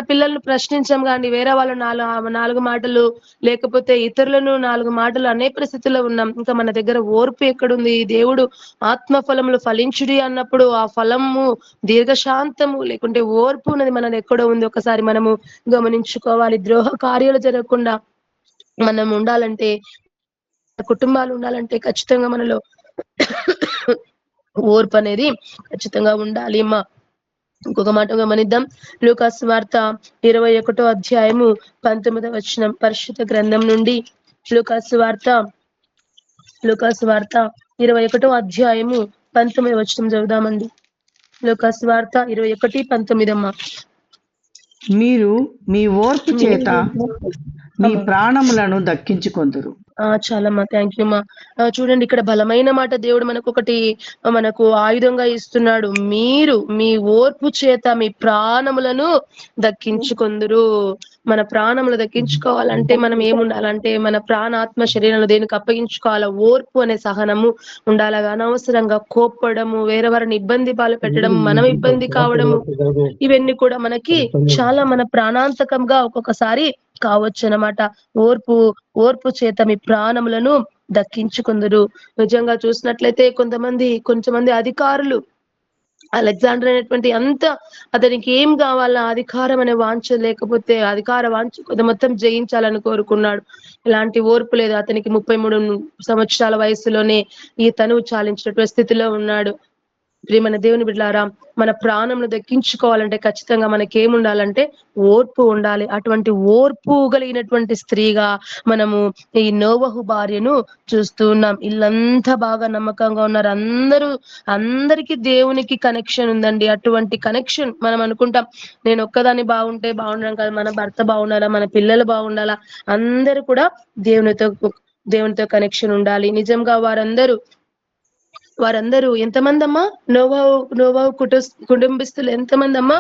పిల్లలను ప్రశ్నించాం కానీ వేరే వాళ్ళు 4 మాటలు, లేకపోతే ఇతరులను 4 మాటలు అనే పరిస్థితుల్లో ఉన్నాం. ఇంకా మన దగ్గర ఓర్పు ఎక్కడుంది? దేవుడు ఆత్మఫలములు ఫలించుడి అన్నప్పుడు ఆ ఫలము దీర్ఘశాంతము లేకుంటే ఓర్పు అనేది మనది ఎక్కడో ఉంది. ఒకసారి మనము గమనించుకోవాలి. ద్రోహ కార్యాలు జరగకుండా మనం ఉండాలంటే, కుటుంబాలు ఉండాలంటే ఖచ్చితంగా మనలో ఓర్పు అనేది ఖచ్చితంగా ఉండాలి. ఇంకొక మాట గమనిద్దాం. లూకా సువార్త 21వ అధ్యాయము 19వ వచనం. పరిశుద్ధ గ్రంథం నుండి లూకా సువార్త 21వ అధ్యాయము 19వ వచనం చదువుదామండి. లూకా సువార్త 21:19 అమ్మా. మీరు మీ ఓర్పు చేత మీ ప్రాణములను దక్కించుకొందురు. చాలమ్మా, థ్యాంక్ యూ అమ్మా. చూడండి, ఇక్కడ బలమైన మాట దేవుడు మనకు ఆయుధంగా ఇస్తున్నాడు. మీరు మీ ఓర్పు చేత మీ ప్రాణములను దక్కించుకొందురు. మన ప్రాణములు దక్కించుకోవాలంటే మనం ఏముండాలంటే మన ప్రాణాత్మ శరీరంలో దేనికి అప్పగించుకోవాలా? ఓర్పు అనే సహనము ఉండాలగా. అనవసరంగా కోప్పడము, వేరే వారిని ఇబ్బంది పాలు పెట్టడం, మనం ఇబ్బంది కావడము, ఇవన్నీ కూడా మనకి చాలా మన ప్రాణాంతకంగా ఒక్కొక్కసారి కావచ్చు అన్నమాట. ఓర్పు చేత మీ ప్రాణములను దక్కించుకుందరు. నిజంగా చూసినట్లయితే కొంతమంది అధికారులు, అలెగ్జాండర్ అనేటువంటి అతనికి ఏం కావాలా? అధికారం అనే వాంఛ, లేకపోతే అధికార వాంఛ మొత్తం జయించాలని కోరుకున్నాడు. ఇలాంటి ఓర్పు లేదు. అతనికి 33 సంవత్సరాల వయసులోనే ఈ తనువు చాలించినటువంటి స్థితిలో ఉన్నాడు. ప్రియమైన దేవుని బిడ్డలారా, మన ప్రాణంను దక్కించుకోవాలంటే ఖచ్చితంగా మనకేముండాలంటే ఓర్పు ఉండాలి. అటువంటి ఓర్పు కలిగినటువంటి స్త్రీగా మనము ఈ నోవహు భార్యను చూస్తూ ఉన్నాం. ఇల్లంతా బాగా నమ్మకంగా ఉన్నారు. అందరికీ దేవునికి కనెక్షన్ ఉందండి. అటువంటి కనెక్షన్ మనం అనుకుంటాం, నేను ఒక్కదాన్ని బాగుంటే బాగుండడం కాదు, మన భర్త బాగుండాలా, మన పిల్లలు బాగుండాలా, అందరూ కూడా దేవునితో కనెక్షన్ ఉండాలి. నిజంగా వారందరూ ఎంతమంది అమ్మా? నోవాహు కుటుంబస్తులు ఎంతమంది అమ్మా?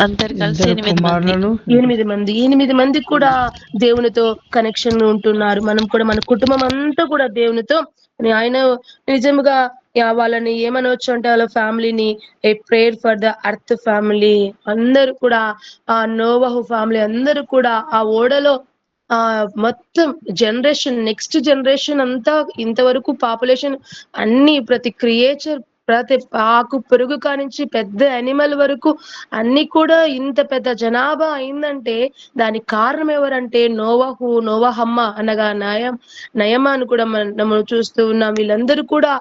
అందరు కలిసి 8 మంది. 8 మంది కూడా దేవునితో కనెక్షన్ ఉంటున్నారు. మనం కూడా మన కుటుంబం అంతా కూడా దేవునితో, ఆయన నిజంగా వాళ్ళని ఏమనవచ్చు అంటే వాళ్ళ ఫ్యామిలీని a prayer for the earth family, అందరూ కూడా ఆ నోవహు ఫ్యామిలీ అందరూ కూడా ఆ ఓడలో మొత్తం నెక్స్ట్ జనరేషన్ అంతా ఇంతవరకు పాపులేషన్ అన్ని ప్రతి క్రియేచర్ ప్రతి ఆకు పురుగు కానించి పెద్ద యానిమల్ వరకు అన్ని కూడా ఇంత పెద్ద జనాభా అయిందంటే దానికి కారణం ఎవరంటే నోవాహమ్మ అనగా నయమాను కూడా మనం చూస్తూ ఉన్నాం. వీళ్ళందరూ కూడా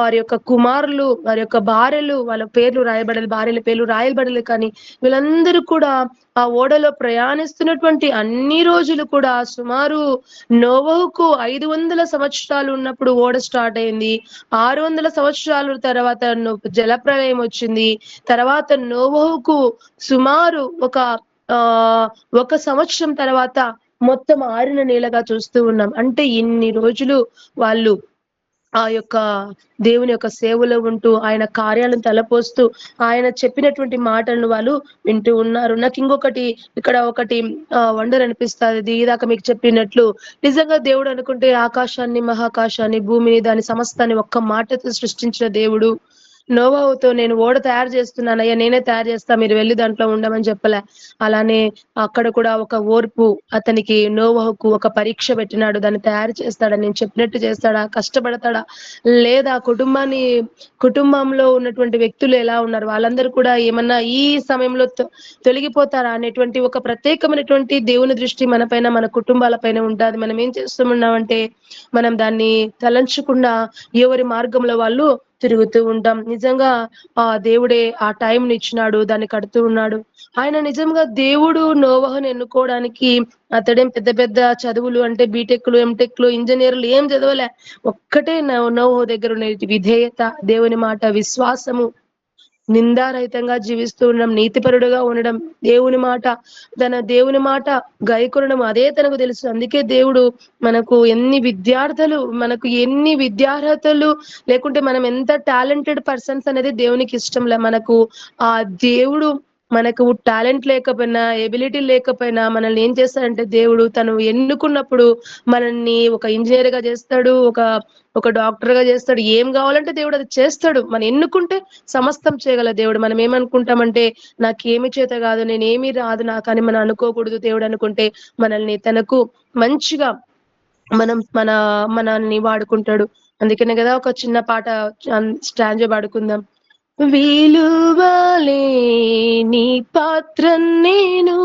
వారి యొక్క కుమారులు, వారి యొక్క భార్యలు, వాళ్ళ పేర్లు రాయబడాలి, భార్యల పేర్లు రాయబడలేదు, కానీ వీళ్ళందరూ కూడా ఆ ఓడలో ప్రయాణిస్తున్నటువంటి అన్ని రోజులు కూడా సుమారు నోవహుకు 500 సంవత్సరాలు ఉన్నప్పుడు ఓడ స్టార్ట్ అయింది. 600 సంవత్సరాల తర్వాత జలప్రలయం వచ్చింది. తర్వాత నోవహుకు సుమారు ఒక సంవత్సరం తర్వాత మొత్తం ఆరిన నేలగా చూస్తూ ఉన్నాం. అంటే ఇన్ని రోజులు వాళ్ళు ఆ యొక్క దేవుని యొక్క సేవలో ఉంటూ ఆయన కార్యాలను తలపోస్తూ ఆయన చెప్పినటువంటి మాటలను వాళ్ళు వింటూ ఉన్నారు. నాకు ఇంకొకటి ఇక్కడ ఒకటి వండర్ అనిపిస్తుంది. ఇదాక మీకు చెప్పినట్లు నిజంగా దేవుడు అనుకుంటే ఆకాశాన్ని, మహాకాశాన్ని, భూమిని, దాని సమస్తాన్ని ఒక్క మాటతో సృష్టించిన దేవుడు నోవాహుతో నేను ఓడ తయారు చేస్తున్నాను, అయ్యా నేనే తయారు చేస్తా, మీరు వెళ్ళి దాంట్లో ఉండమని చెప్పలే. అలానే అక్కడ కూడా ఒక ఓర్పు, అతనికి నోవాహుకు ఒక పరీక్ష పెట్టినాడు. దాన్ని తయారు చేస్తాడా, నేను చెప్పినట్టు చేస్తాడా, కష్టపడతాడా, లేదా కుటుంబంలో ఉన్నటువంటి వ్యక్తులు ఎలా ఉన్నారు, వాళ్ళందరూ కూడా ఏమన్నా ఈ సమయంలో తొలగిపోతారా అనేటువంటి ఒక ప్రత్యేకమైనటువంటి దేవుని దృష్టి మన పైన, మన కుటుంబాల పైన ఉంటుంది. మనం ఏం చేస్తున్నామంటే మనం దాన్ని తలంచకుండా ఎవరి మార్గంలో వాళ్ళు తిరుగుతూ ఉంటాం. నిజంగా ఆ దేవుడే ఆ టైంని ఇచ్చినాడు, దాన్ని కడుతూ ఉన్నాడు. ఆయన నిజంగా దేవుడు నోవహుని ఎన్నుకోవడానికి అతడేం పెద్ద పెద్ద చదువులు అంటే బీటెక్లు, ఎంటెక్లు, ఇంజనీర్లు ఏం చదవలే. ఒక్కటే నోవహు దగ్గర ఉన్న విధేయత, దేవుని మాట, విశ్వాసము, నిందారహితంగా జీవిస్తూ ఉండడం, నీతిపరుడుగా ఉండడం, దేవుని మాట గైకొనడం అదే తనకు తెలుసు. అందుకే దేవుడు మనకు ఎన్ని విద్యార్హతలు లేకుంటే మనం ఎంత టాలెంటెడ్ పర్సన్స్ అనేది దేవునికి ఇష్టంలే. ఆ దేవుడు మనకు టాలెంట్ లేకపోయినా, ఎబిలిటీ లేకపోయినా మనల్ని ఏం చేస్తాడంటే దేవుడు తను ఎన్నుకున్నప్పుడు మనల్ని ఒక ఇంజనీర్ గా చేస్తాడు, ఒక డాక్టర్ గా చేస్తాడు. ఏం కావాలంటే దేవుడు అది చేస్తాడు. మనం ఎన్నుకుంటే సమస్తం చేయగల దేవుడు. మనం ఏమనుకుంటామంటే నాకేమి చేత కాదు, నేనేమి రాదు నాకని మనం అనుకోకూడదు. దేవుడు అనుకుంటే మనల్ని తనకు మంచిగా మనల్ని వాడుకుంటాడు. అందుకనే కదా ఒక చిన్న పాట స్టాంజ పాడుకుందాం. విలువలే నీ పాత్ర నేను,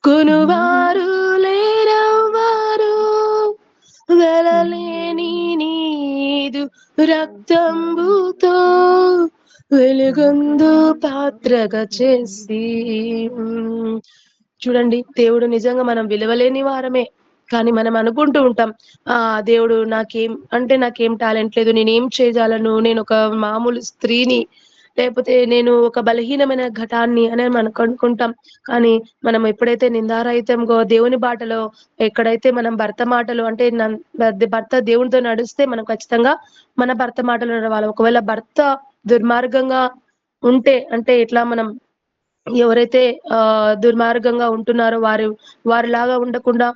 కొనువారు లేరవ్వారు, వెలలేని నీదు రక్తంబుతో వెలుగొందు పాత్రగా చేసి. చూడండి, దేవుడు నిజంగా మనం విలువలేని వారమే, కానీ మనం అనుకుంటూ ఉంటాం దేవుడు నాకేం టాలెంట్ లేదు, నేనేం చేయగలను, నేను ఒక మామూలు స్త్రీని, లేకపోతే నేను ఒక బలహీనమైన ఘటాన్ని అని మనం అనుకుంటాం. కానీ మనం ఎప్పుడైతే నిందారహితంగా దేవుని బాటలో, ఎక్కడైతే మనం భర్త మాటలు అంటే భర్త దేవునితో నడిస్తే మనం ఖచ్చితంగా మన భర్త మాటలు నడవాలి. ఒకవేళ భర్త దుర్మార్గంగా ఉంటే, అంటే ఇట్లా మనం ఎవరైతే దుర్మార్గంగా ఉంటున్నారో వారిలాగా ఉండకుండా,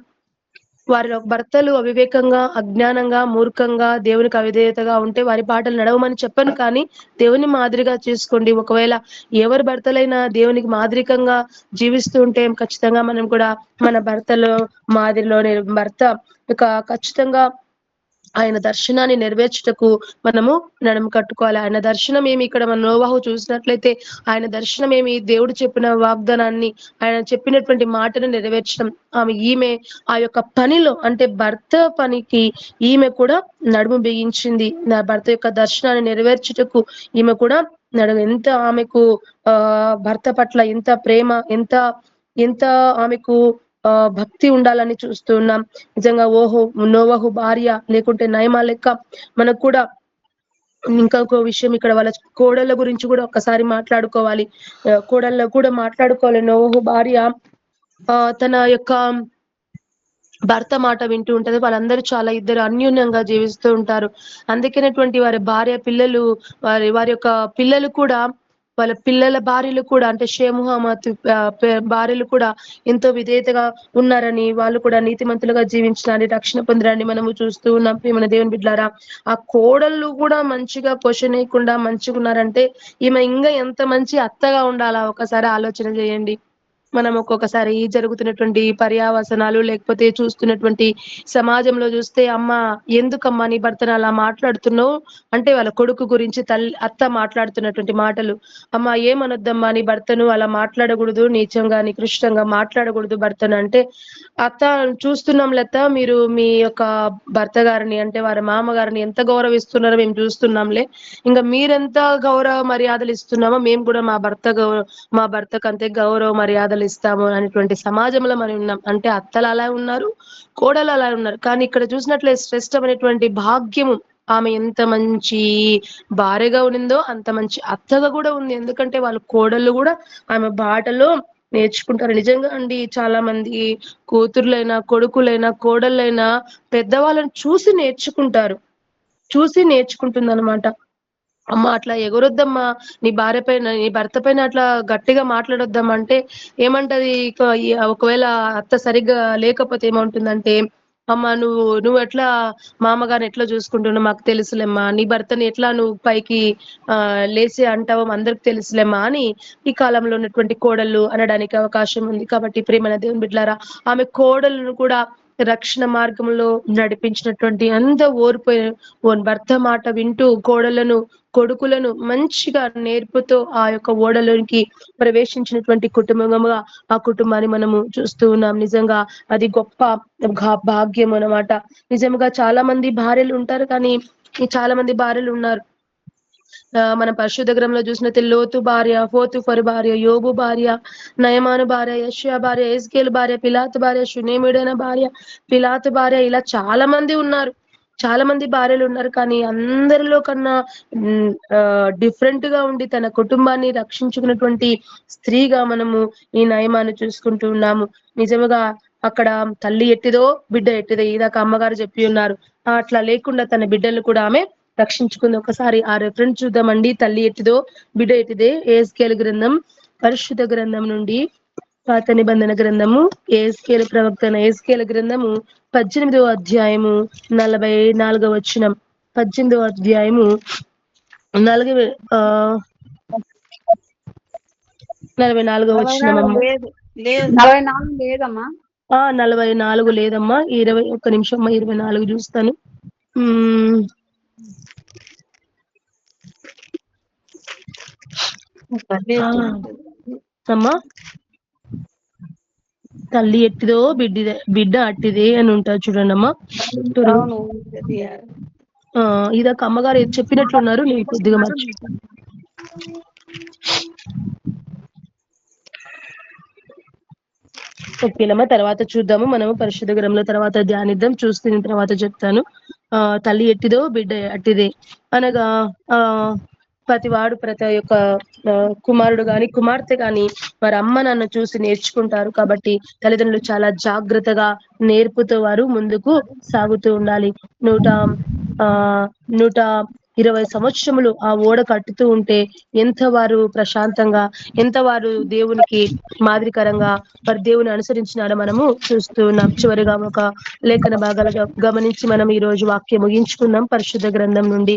వారి భర్తలు అవివేకంగా, అజ్ఞానంగా, మూర్ఖంగా, దేవునికి అవిధేయతగా ఉంటే వారి పాటలు నడవమని చెప్పను, కానీ దేవుని మాదిరిగా చూసుకోండి. ఒకవేళ ఎవరి భర్తలైనా దేవునికి మాదిరికంగా జీవిస్తూ ఉంటే ఖచ్చితంగా మనం కూడా మన భర్తలో మాదిరిలోనే భర్త ఖచ్చితంగా ఆయన దర్శనాన్ని నెరవేర్చుటకు మనము నడుము కట్టుకోవాలి. ఆయన దర్శనం ఏమి, ఇక్కడ మన నోవాహు చూసినట్లయితే ఆయన దర్శనం ఏమి, దేవుడు చెప్పిన వాగ్దానాన్ని, ఆయన చెప్పినటువంటి మాటను నెరవేర్చడం. ఈమె ఆ యొక్క పనిలో, అంటే భర్త పనికి ఈమె కూడా నడుము బిగించింది. నా భర్త యొక్క దర్శనాన్ని నెరవేర్చుటకు ఈమె కూడా ఎంత ఆమెకు భర్త పట్ల ఎంత ప్రేమ, ఎంత ఆమెకు భక్తి ఉండాలని చూస్తూ ఉన్నాం. నిజంగా నోవహు భార్య లేకుంటే నయమా లెక్క మనకు కూడా ఇంకొక విషయం, ఇక్కడ వాళ్ళ కోడళ్ళ గురించి కూడా ఒక్కసారి మాట్లాడుకోవాలి. కోడళ్ళ కూడా మాట్లాడుకోవాలి. నోవహు భార్య తన యొక్క భర్త మాట వింటూ ఉంటది. వాళ్ళందరూ ఇద్దరు అన్యూన్యంగా జీవిస్తూ ఉంటారు. అందుకనేటువంటి వారి భార్య పిల్లలు, వారి యొక్క పిల్లలు కూడా, వాళ్ళ పిల్లల భార్యలు కూడా, అంటే షేము హమాతు భార్యలు కూడా ఎంతో విధేయతగా ఉన్నారని, వాళ్ళు కూడా నీతిమంతులుగా జీవించడాన్ని, రక్షణ పొందడాన్ని మనము చూస్తూ ఉన్నాం. మన దేవుని బిడ్డలారా, ఆ కోడళ్ళు కూడా మంచిగా పోషణీయకుండా మంచిగా ఉన్నారంటే ఈమె ఇంకా ఎంత మంచి అత్తగా ఉండాలా ఒకసారి ఆలోచన చేయండి. మనం ఒక్కొక్కసారి జరుగుతున్నటువంటి పర్యావసనాలు లేకపోతే చూస్తున్నటువంటి సమాజంలో చూస్తే అమ్మ ఎందుకమ్మా నీ భర్తను అలా మాట్లాడుతున్నావు అంటే వాళ్ళ కొడుకు గురించి అత్త మాట్లాడుతున్నటువంటి మాటలు, అమ్మ ఏమనొద్దమ్మా నీ భర్తను అలా మాట్లాడకూడదు, నీచంగా నికృష్టంగా మాట్లాడకూడదు భర్తను అంటే, అత్త చూస్తున్నాం లత మీరు మీ యొక్క భర్త గారిని అంటే వారి మామగారిని ఎంత గౌరవిస్తున్నారో మేము చూస్తున్నాంలే, ఇంకా మీరెంత గౌరవ మర్యాదలు ఇస్తున్నామో మేము కూడా మా భర్తకు అంతే గౌరవ మర్యాదలు ఇస్తాము అనేటువంటి సమాజంలో మనం ఉన్నాం. అంటే అత్తలు అలా ఉన్నారు, కోడలు అలా ఉన్నారు. కానీ ఇక్కడ చూసినట్లయితే శ్రేష్టమైనటువంటి భాగ్యము, ఆమె ఎంత మంచి భార్యగా ఉండిందో అంత మంచి అత్తగా కూడా ఉంది. ఎందుకంటే వాళ్ళ కోడళ్ళు కూడా ఆమె బాటలో నేర్చుకుంటారు. నిజంగా అండి, చాలా మంది కూతుర్లైనా కొడుకులైనా కోడళ్ళైనా పెద్దవాళ్ళని చూసి నేర్చుకుంటుంది అనమాట. అమ్మ అట్లా ఎగరొద్దమ్మా, నీ భర్త పైన అట్లా గట్టిగా మాట్లాడొద్దమ్మా అంటే ఏమంటది, ఒకవేళ అత్త సరిగ్గా లేకపోతే ఏమంటుందంటే, అమ్మ నువ్వు ఎట్లా మామగారిని ఎట్లా చూసుకుంటున్నావు మాకు తెలుసులేమ్మా, నీ భర్తని ఎట్లా నువ్వు పైకి లేచి అంటావో అందరికి తెలుసులేమ్మా అని ఈ కాలంలో ఉన్నటువంటి కోడళ్ళు అనడానికి అవకాశం ఉంది. కాబట్టి ప్రియమైన దేవుని బిడ్డలారా, ఆమె కోడళ్ళను కూడా రక్షణ మార్గంలో నడిపించినటువంటి అంత భర్త మాట వింటూ కోడళ్లను కొడుకులను మంచిగా నేర్పుతో ఆ యొక్క ఓడలోనికి ప్రవేశించినటువంటి కుటుంబంగా ఆ కుటుంబాన్ని మనము చూస్తూ ఉన్నాం. నిజంగా అది గొప్ప భాగ్యం అన్నమాట. నిజంగా చాలా మంది భార్యలు ఉంటారు, కానీ చాలా మంది భార్యలు ఉన్నారు. మనం పరిశుద్ధ గ్రంథంలో చూసినట్లయితే లోతు భార్య, పోతుఫరు భార్య, యోబు భార్య, నయమాను భార్య, యెషయా భార్య, ఎజ్కేలు భార్య, పిలాతు భార్య, షునేమిడైన భార్య, పిలాతు భార్య, ఇలా చాలా మంది ఉన్నారు. చాలా మంది భార్యలు ఉన్నారు. కానీ అందరిలో కన్నా డిఫరెంట్ గా ఉండి తన కుటుంబాన్ని రక్షించుకున్నటువంటి స్త్రీగా మనము ఈ నయమాన్ని చూసుకుంటూ ఉన్నాము. నిజముగా అక్కడ తల్లి ఎట్టిదో బిడ్డ ఎట్టిదో ఇదాక అమ్మగారు చెప్పి ఉన్నారు. అట్లా లేకుండా తన బిడ్డలు కూడా ఆమె రక్షించుకుంది. ఒకసారి ఆ రెఫరెన్స్ చూద్దామండి. తల్లి ఎట్టిదో బిడ్డ ఎట్టిదే, ఎహెజ్కేలు గ్రంథం, పరిశుద్ధ గ్రంథం నుండి పాత నిబంధన గ్రంథము, ఎహెజ్కేలు ప్రవక్త ఎహెజ్కేలు గ్రంథము 18వ అధ్యాయము 44వ వచనం. 18వ అధ్యాయము 44వ వచనం అమ్మ. లేదు లేదు 44 లేదమ్మా. 44 లేదమ్మా, 21 నిమిషం అమ్మా, 24 చూస్తాను. అమ్మా తల్లి ఎట్టిదో బిడ్డ అట్టిదే అని ఉంటారు చూడండి అమ్మా. ఇదాక అమ్మగారు చెప్పినట్లున్నారు, నేను కొద్దిగా ఓకేనమ్మా. తర్వాత చూద్దాము, మనము పరిశుద్ధ గ్రంథంలో తర్వాత ధ్యానిద్దాం, చూస్తున్న తర్వాత చెప్తాను. తల్లి ఎట్టిదో బిడ్డ అట్టిదే అనగా ప్రతి యొక్క కుమారుడు గాని కుమార్తె గాని వారి అమ్మ నాన్న చూసి నేర్చుకుంటారు. కాబట్టి తల్లిదండ్రులు చాలా జాగ్రత్తగా నేర్పుతూ వారు ముందుకు సాగుతూ ఉండాలి. 120 సంవత్సరములు ఆ ఓడ కట్టుతూ ఉంటే ఎంత వారు ప్రశాంతంగా, ఎంత వారు దేవునికి మాదిరికరంగా వారి దేవుని అనుసరించినాడో మనము చూస్తూ ఉన్నాం. చివరిగా ఒక లేఖన భాగాలుగా గమనించి మనం ఈ రోజు వాక్యం ముగించుకుందాం. పరిశుద్ధ గ్రంథం నుండి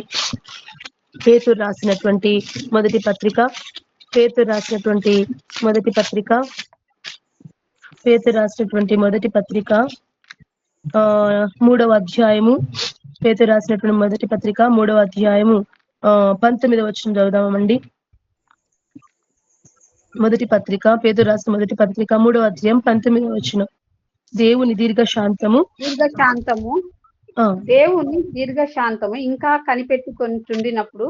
పేతురు రాసినటువంటి మొదటి పత్రిక, పేతురు రాసినటువంటి మొదటి పత్రిక 3వ అధ్యాయము, పేతురు రాసినటువంటి మొదటి పత్రిక 3వ అధ్యాయము 19వ వచనం చదువుదామండి. పేతురు రాసిన మొదటి పత్రిక 3వ అధ్యాయం 19వ వచనం. దేవుని దీర్ఘశాంతము ఇంకా కనిపెట్టుకొనిచుండినప్పుడు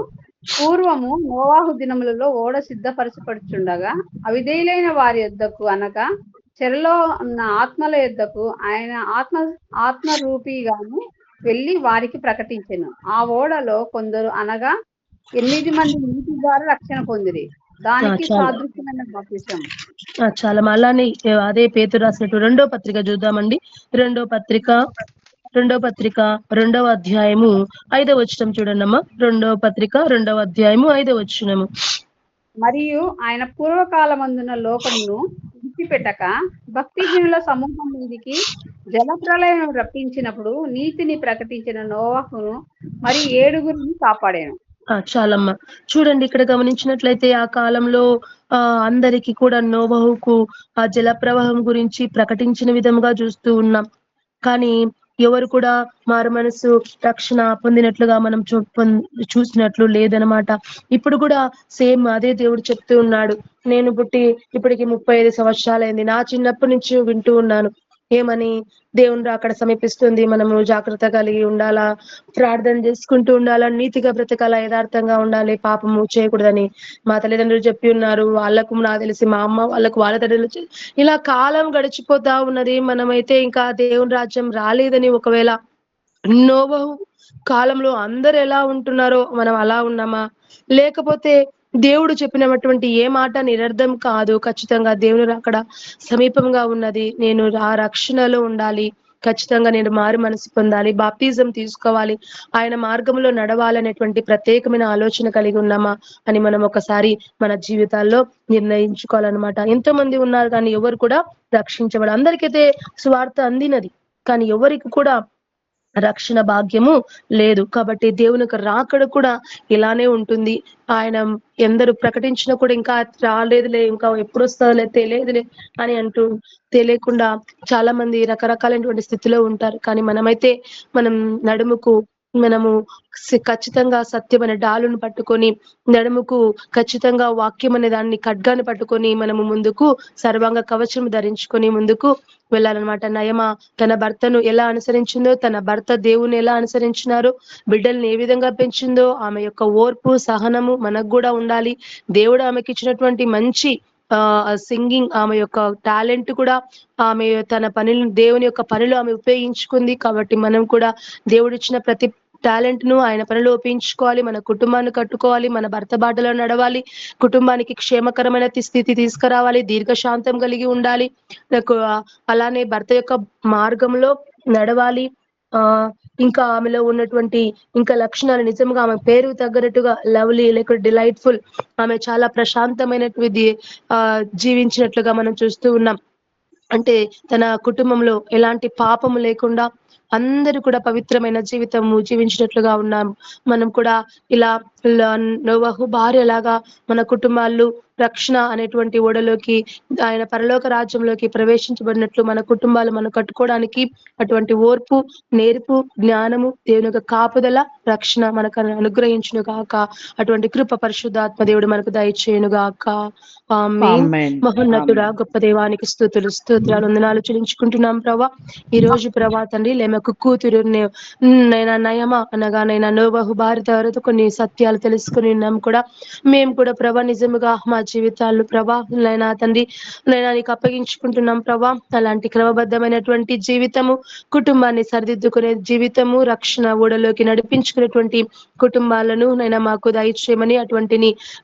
పూర్వము నోవాహు దినములలో ఓడ సిద్ధపరచబడుచుండగా అవిధేయులైన వారి యొద్దకు అనగా చెరలో ఉన్న ఆత్మల యొద్దకు ఆయన ఆత్మరూపిగాను వెళ్ళి వారికి ప్రకటించెను. ఆ ఓడలో కొందరు అనగా 8 మంది నీటి ద్వారా రక్షణ పొందిరి. దానికి సాదృశ్యమైన బాప్తిసం. చాలా అలానే అదే పేతురు రాసినట్టు రెండో పత్రిక చూద్దామండి. రెండో పత్రిక 2వ అధ్యాయము 5వ వచనం చూడండమ్మా. 2వ పత్రిక 2వ అధ్యాయము 5వ వచనము. మరియు ఆయన పూర్వకాలమందున లోకమును విడిచిపెట్టక భక్తిహీనుల సమూహం మీదికి జలప్రలయం రప్పించినప్పుడు నీతిని ప్రకటించిన నోవాహును మరి 7 కాపాడాను. చాలమ్మా. చూడండి ఇక్కడ గమనించినట్లయితే ఆ కాలంలో అందరికి కూడా నోవహుకు ఆ జల ప్రవాహం గురించి ప్రకటించిన విధంగా చూస్తూ ఉన్నాం. కానీ ఎవరు కూడా మారు మనసు రక్షణ పొందినట్లుగా మనం చూసినట్లు లేదనమాట. ఇప్పుడు కూడా సేమ్ అదే దేవుడు చెప్తూ ఉన్నాడు. నేను పుట్టి ఇప్పటికి 35 సంవత్సరాలైంది. నా చిన్నప్పటి నుంచి వింటూ ఉన్నాను. ఏమని? దేవుని అక్కడ సమీపిస్తుంది, మనము జాగ్రత్త కలిగి ఉండాలా, ప్రార్థన చేసుకుంటూ ఉండాలా, నీతిగా బ్రతకాలా, యథార్థంగా ఉండాలి, పాపము చేయకూడదని మా తల్లిదండ్రులు చెప్పి ఉన్నారు. వాళ్ళకు నాకు తెలిసి మా అమ్మ వాళ్ళకు వాళ్ళ తల్లిదండ్రులు ఇలా కాలం గడిచిపోతా ఉన్నది. మనమైతే ఇంకా దేవుని రాజ్యం రాలేదని ఒకవేళ నోవహు కాలంలో అందరు ఎలా ఉంటున్నారో మనం అలా ఉన్నామా? లేకపోతే దేవుడు చెప్పినటువంటి ఏ మాట నిరర్థం కాదు. ఖచ్చితంగా దేవుని అక్కడ సమీపంగా ఉన్నది. నేను ఆ రక్షణలో ఉండాలి. ఖచ్చితంగా నేను మారు మనసు పొందాలి, బాప్తిజం తీసుకోవాలి, ఆయన మార్గంలో నడవాలనేటువంటి ప్రత్యేకమైన ఆలోచన కలిగి ఉన్నామా అని మనం ఒకసారి మన జీవితాల్లో నిర్ణయించుకోవాలన్నమాట. ఎంతో మంది ఉన్నారు కానీ ఎవరు కూడా రక్షించబడ. అందరికైతే సువార్త అందినది కానీ ఎవరికి కూడా రక్షణ భాగ్యము లేదు. కాబట్టి దేవుని యొక్క రాకడ కూడా ఇలానే ఉంటుంది. ఆయన ఎందరు ప్రకటించినా కూడా ఇంకా రాలేదులే, ఇంకా ఎప్పుడు వస్తుందిలే, తెలియదులే అని అంటూ తెలియకుండా చాలా మంది రకరకాలైనటువంటి స్థితిలో ఉంటారు. కానీ మనం నడుముకు మనము ఖచ్చితంగా సత్యం అనే డాలును పట్టుకొని, నడుముకు ఖచ్చితంగా వాక్యం అనే దాన్ని ఖడ్గాన్ని పట్టుకొని మనము ముందుకు సర్వాంగ కవచం ధరించుకొని ముందుకు వెళ్ళాలన్నమాట. నయమ తన భర్తను ఎలా అనుసరించిందో, తన భర్త దేవుని ఎలా అనుసరించినారో, బిడ్డల్ని ఏ విధంగా పెంచిందో, ఆమె యొక్క ఓర్పు సహనము మనకు కూడా ఉండాలి. దేవుడు ఆమెకి ఇచ్చినటువంటి మంచి సింగింగ్, ఆమె యొక్క టాలెంట్ కూడా ఆమె తన పనిని దేవుని యొక్క పనిలో ఆమె ఉపయోగించుకుంది. కాబట్టి మనం కూడా దేవుడిచ్చిన ప్రతి టాలెంట్ ను ఆయన పనిలో ఉపయోగించుకోవాలి. మన కుటుంబాన్ని కట్టుకోవాలి, మన భర్త బాటలో నడవాలి, కుటుంబానికి క్షేమకరమైన స్థితి తీసుకురావాలి, దీర్ఘశాంతం కలిగి ఉండాలి, అలానే భర్త యొక్క మార్గంలో నడవాలి. ఇంకా ఆమెలో ఉన్నటువంటి ఇంకా లక్షణాలు నిజంగా ఆమె పేరు తగ్గట్టుగా లవ్లీ లేకపోతే డిలైట్ఫుల్, ఆమె చాలా ప్రశాంతమైనటువంటి జీవించినట్లుగా మనం చూస్తూ ఉన్నాం. అంటే తన కుటుంబంలో ఎలాంటి పాపము లేకుండా అందరూ కూడా పవిత్రమైన జీవితము జీవించినట్లుగా ఉన్నాం. మనం కూడా ఇలా నోవహు భార్యలాగా మన కుటుంబాలు రక్షణ అనేటువంటి ఓడలోకి, ఆయన పరలోక రాజ్యంలోకి ప్రవేశించబడినట్లు మన కుటుంబాలు మనం కట్టుకోవడానికి అటువంటి ఓర్పు, నేర్పు, జ్ఞానము, దేవుని యొక్క కాపుదల, రక్షణ మనకు అనుగ్రహించును గాక. అటువంటి కృప పరిశుద్ధాత్మ దేవుడు మనకు దయచేయును గాక. ఆమేన్. ఆమేన్. మహోన్నతుడా ఆమేన్. గొప్ప దేవానికి స్తోత్రాలు వందనాలు చెల్లించుకుంటున్నాం ప్రభా. ఈ రోజు ప్రభా తండ్రి లేమకు కూతురు నైనా నయమ అనగా నైనా నోవహు భార్య ద్వారా కొన్ని సత్యాలు తెలుసుకుని ఉన్నాం కూడా. మేము కూడా ప్రభా నిజముగా మా జీవితాలు ప్రభా నైనా తండ్రి నైనా నీకు అప్పగించుకుంటున్నాం ప్రభా. అలాంటి క్రమబద్ధమైనటువంటి జీవితము, కుటుంబాన్ని సరిదిద్దుకునే జీవితము, రక్షణ ఓడలోకి నడిపించుకునేటువంటి కుటుంబాలను నైనా మాకు దయచేయమని, అటువంటి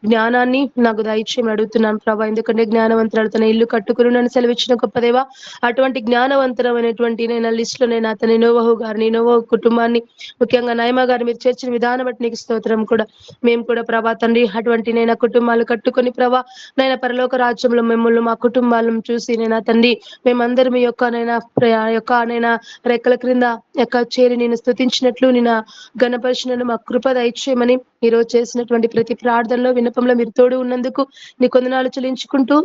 జ్ఞానాన్ని నాకు దయచేయమని అడుగుతున్నాం ప్రభా. ఎందుకంటే జ్ఞానవంతురాలు తన ఇల్లు కట్టుకుని నన్ను సెలవిచ్చిన గొప్పదేవా, అటువంటి జ్ఞానవంతరమైనటువంటి నేను లిస్ట్ లో నేను అతని నోవహు గారిని, నోవహు కుటుంబాన్ని, ముఖ్యంగా నయమ గారిని మీరు చేర్చిన విధానం బట్టి నీకు స్తోత్రం కూడా. మేము కూడా ప్రభా తండ్రి అటువంటి నైనా కుటుంబాలు కట్టుకొని ప్రభా నైనా పరలోక రాజ్యంలో మిమ్మల్ని మా కుటుంబాలను చూసి నైనా తండ్రి మేమందరం మీ యొక్క నైనా రెక్కల క్రింద చేరి నేను స్తుతించినట్లు నేను గణపరిచినను మా కృప దయచేయమని ఈ రోజు చేసినటువంటి ప్రతి ప్రార్థనలో విన్నపంలో మీరు తోడు ఉన్నందుకు నీ కొందనాలు చెల్లించుకుంటూ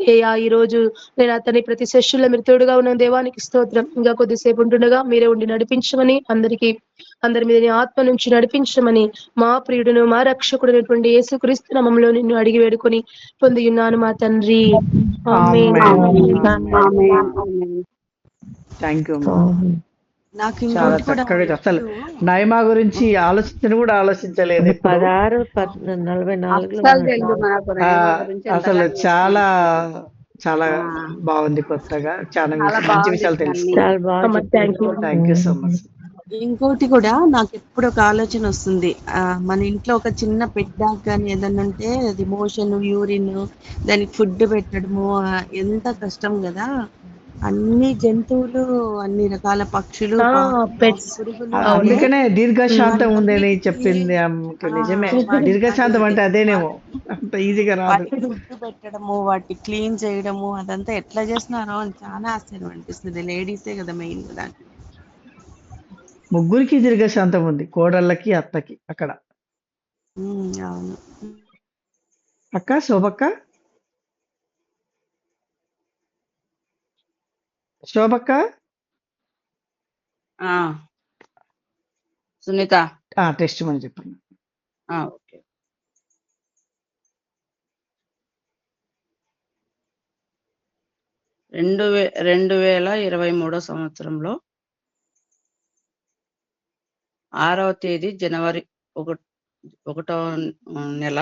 ఈ రోజు నేను అతని ప్రతి సెషన్లో మీరు తోడుగా ఉన్న దేవానికి స్తోత్రం. ఇంకా కొద్దిసేపు ఉంటుండగా మీరే ఉండి నడిపించమని, అందరి మీద నీ ఆత్మ నుంచి నడిపించమని మా ప్రియుడును మా రక్షకుడైనటువంటి యేసుక్రీస్తు నామములో నిన్ను అడిగి వేడుకొని పొంది ఉన్నాను మా తండ్రి. ఆమేన్. థ్యాంక్ యూ అమ్మా. నాకు చాలా ఇంకోటి కూడా చక్కగా అసలు నయమా గురించి ఆలోచించలేదు ఎప్పుడు. 16:44 అస్సలు తెలియదు మనకు నయమా గురించి అసలు ఎంతగానో. చాలా చాలా బాగుంది, కొత్తగా చాలా చాలా మంచి బాగుంది విషయాలు తల్లి. తెలుసు. చాలా బాగా చెప్పారు. Thank you so much. ఇంకోటి కూడా నాకు ఎప్పుడు ఒక ఆలోచన వస్తుంది. మన ఇంట్లో ఒక చిన్న పెట్ డాగ్ కానీ ఏదన్నా ఉంటే అది మోషన్, యూరిన్, దానికి ఫుడ్ పెట్టడము ఎంత కష్టం కదా. అన్ని జంతువులు, అన్ని రకాల పక్షులు, పెట్స్ పురుగులు అందుకనే దీర్ఘశాంతం ఉందని వాటన్నిటికీ చెప్పింది ఆమెకి. నిజమే, దీర్ఘశాంతం అంటే వాటికి అదేనేమో, అంత ఈజీగా రాదు. ఫుడ్ పెట్టడము, వాటి క్లీన్ చేయడము అదంతా ఎట్లా చేస్తున్నారో అని చాలా ఆశ్చర్యం అనిపిస్తుంది. లేడీసే కదా మెయిన్ దానికి. ముగ్గురికి దీర్ఘశాంతం ఉంది, కోడళ్ళకి అత్తకి అక్కడ. అవును. అక్క శోభక్క శోభక్క ఆ సునీత టెస్ట్ మని చెప్పండి. ఓకే. 2023 సంవత్సరంలో 6వ తేదీ జనవరి 1వ నెల.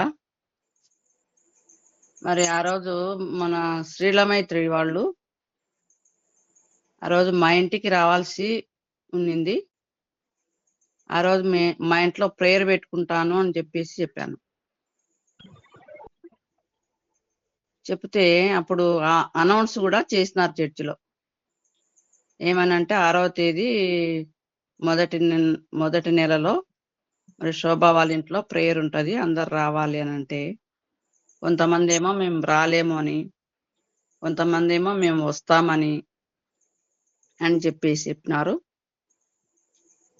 మరి ఆ రోజు మన శ్రీలమైత్రి వాళ్ళు ఆ రోజు మా ఇంటికి రావాల్సి ఉన్నింది. ఆ రోజు మా ఇంట్లో ప్రేయర్ పెట్టుకుంటాను అని చెప్పాను. చెప్తే అప్పుడు అనౌన్స్ కూడా చేసినారు చర్చిలో. ఏమనంటే 6వ తేదీ మొదటి నెలలో మరి శోభా వాళ్ళ ఇంట్లో ప్రేయర్ ఉంటది, అందరు రావాలి అని అంటే, కొంతమంది ఏమో మేము రాలేము అని, కొంతమంది ఏమో మేము వస్తామని అని చెప్పినారు.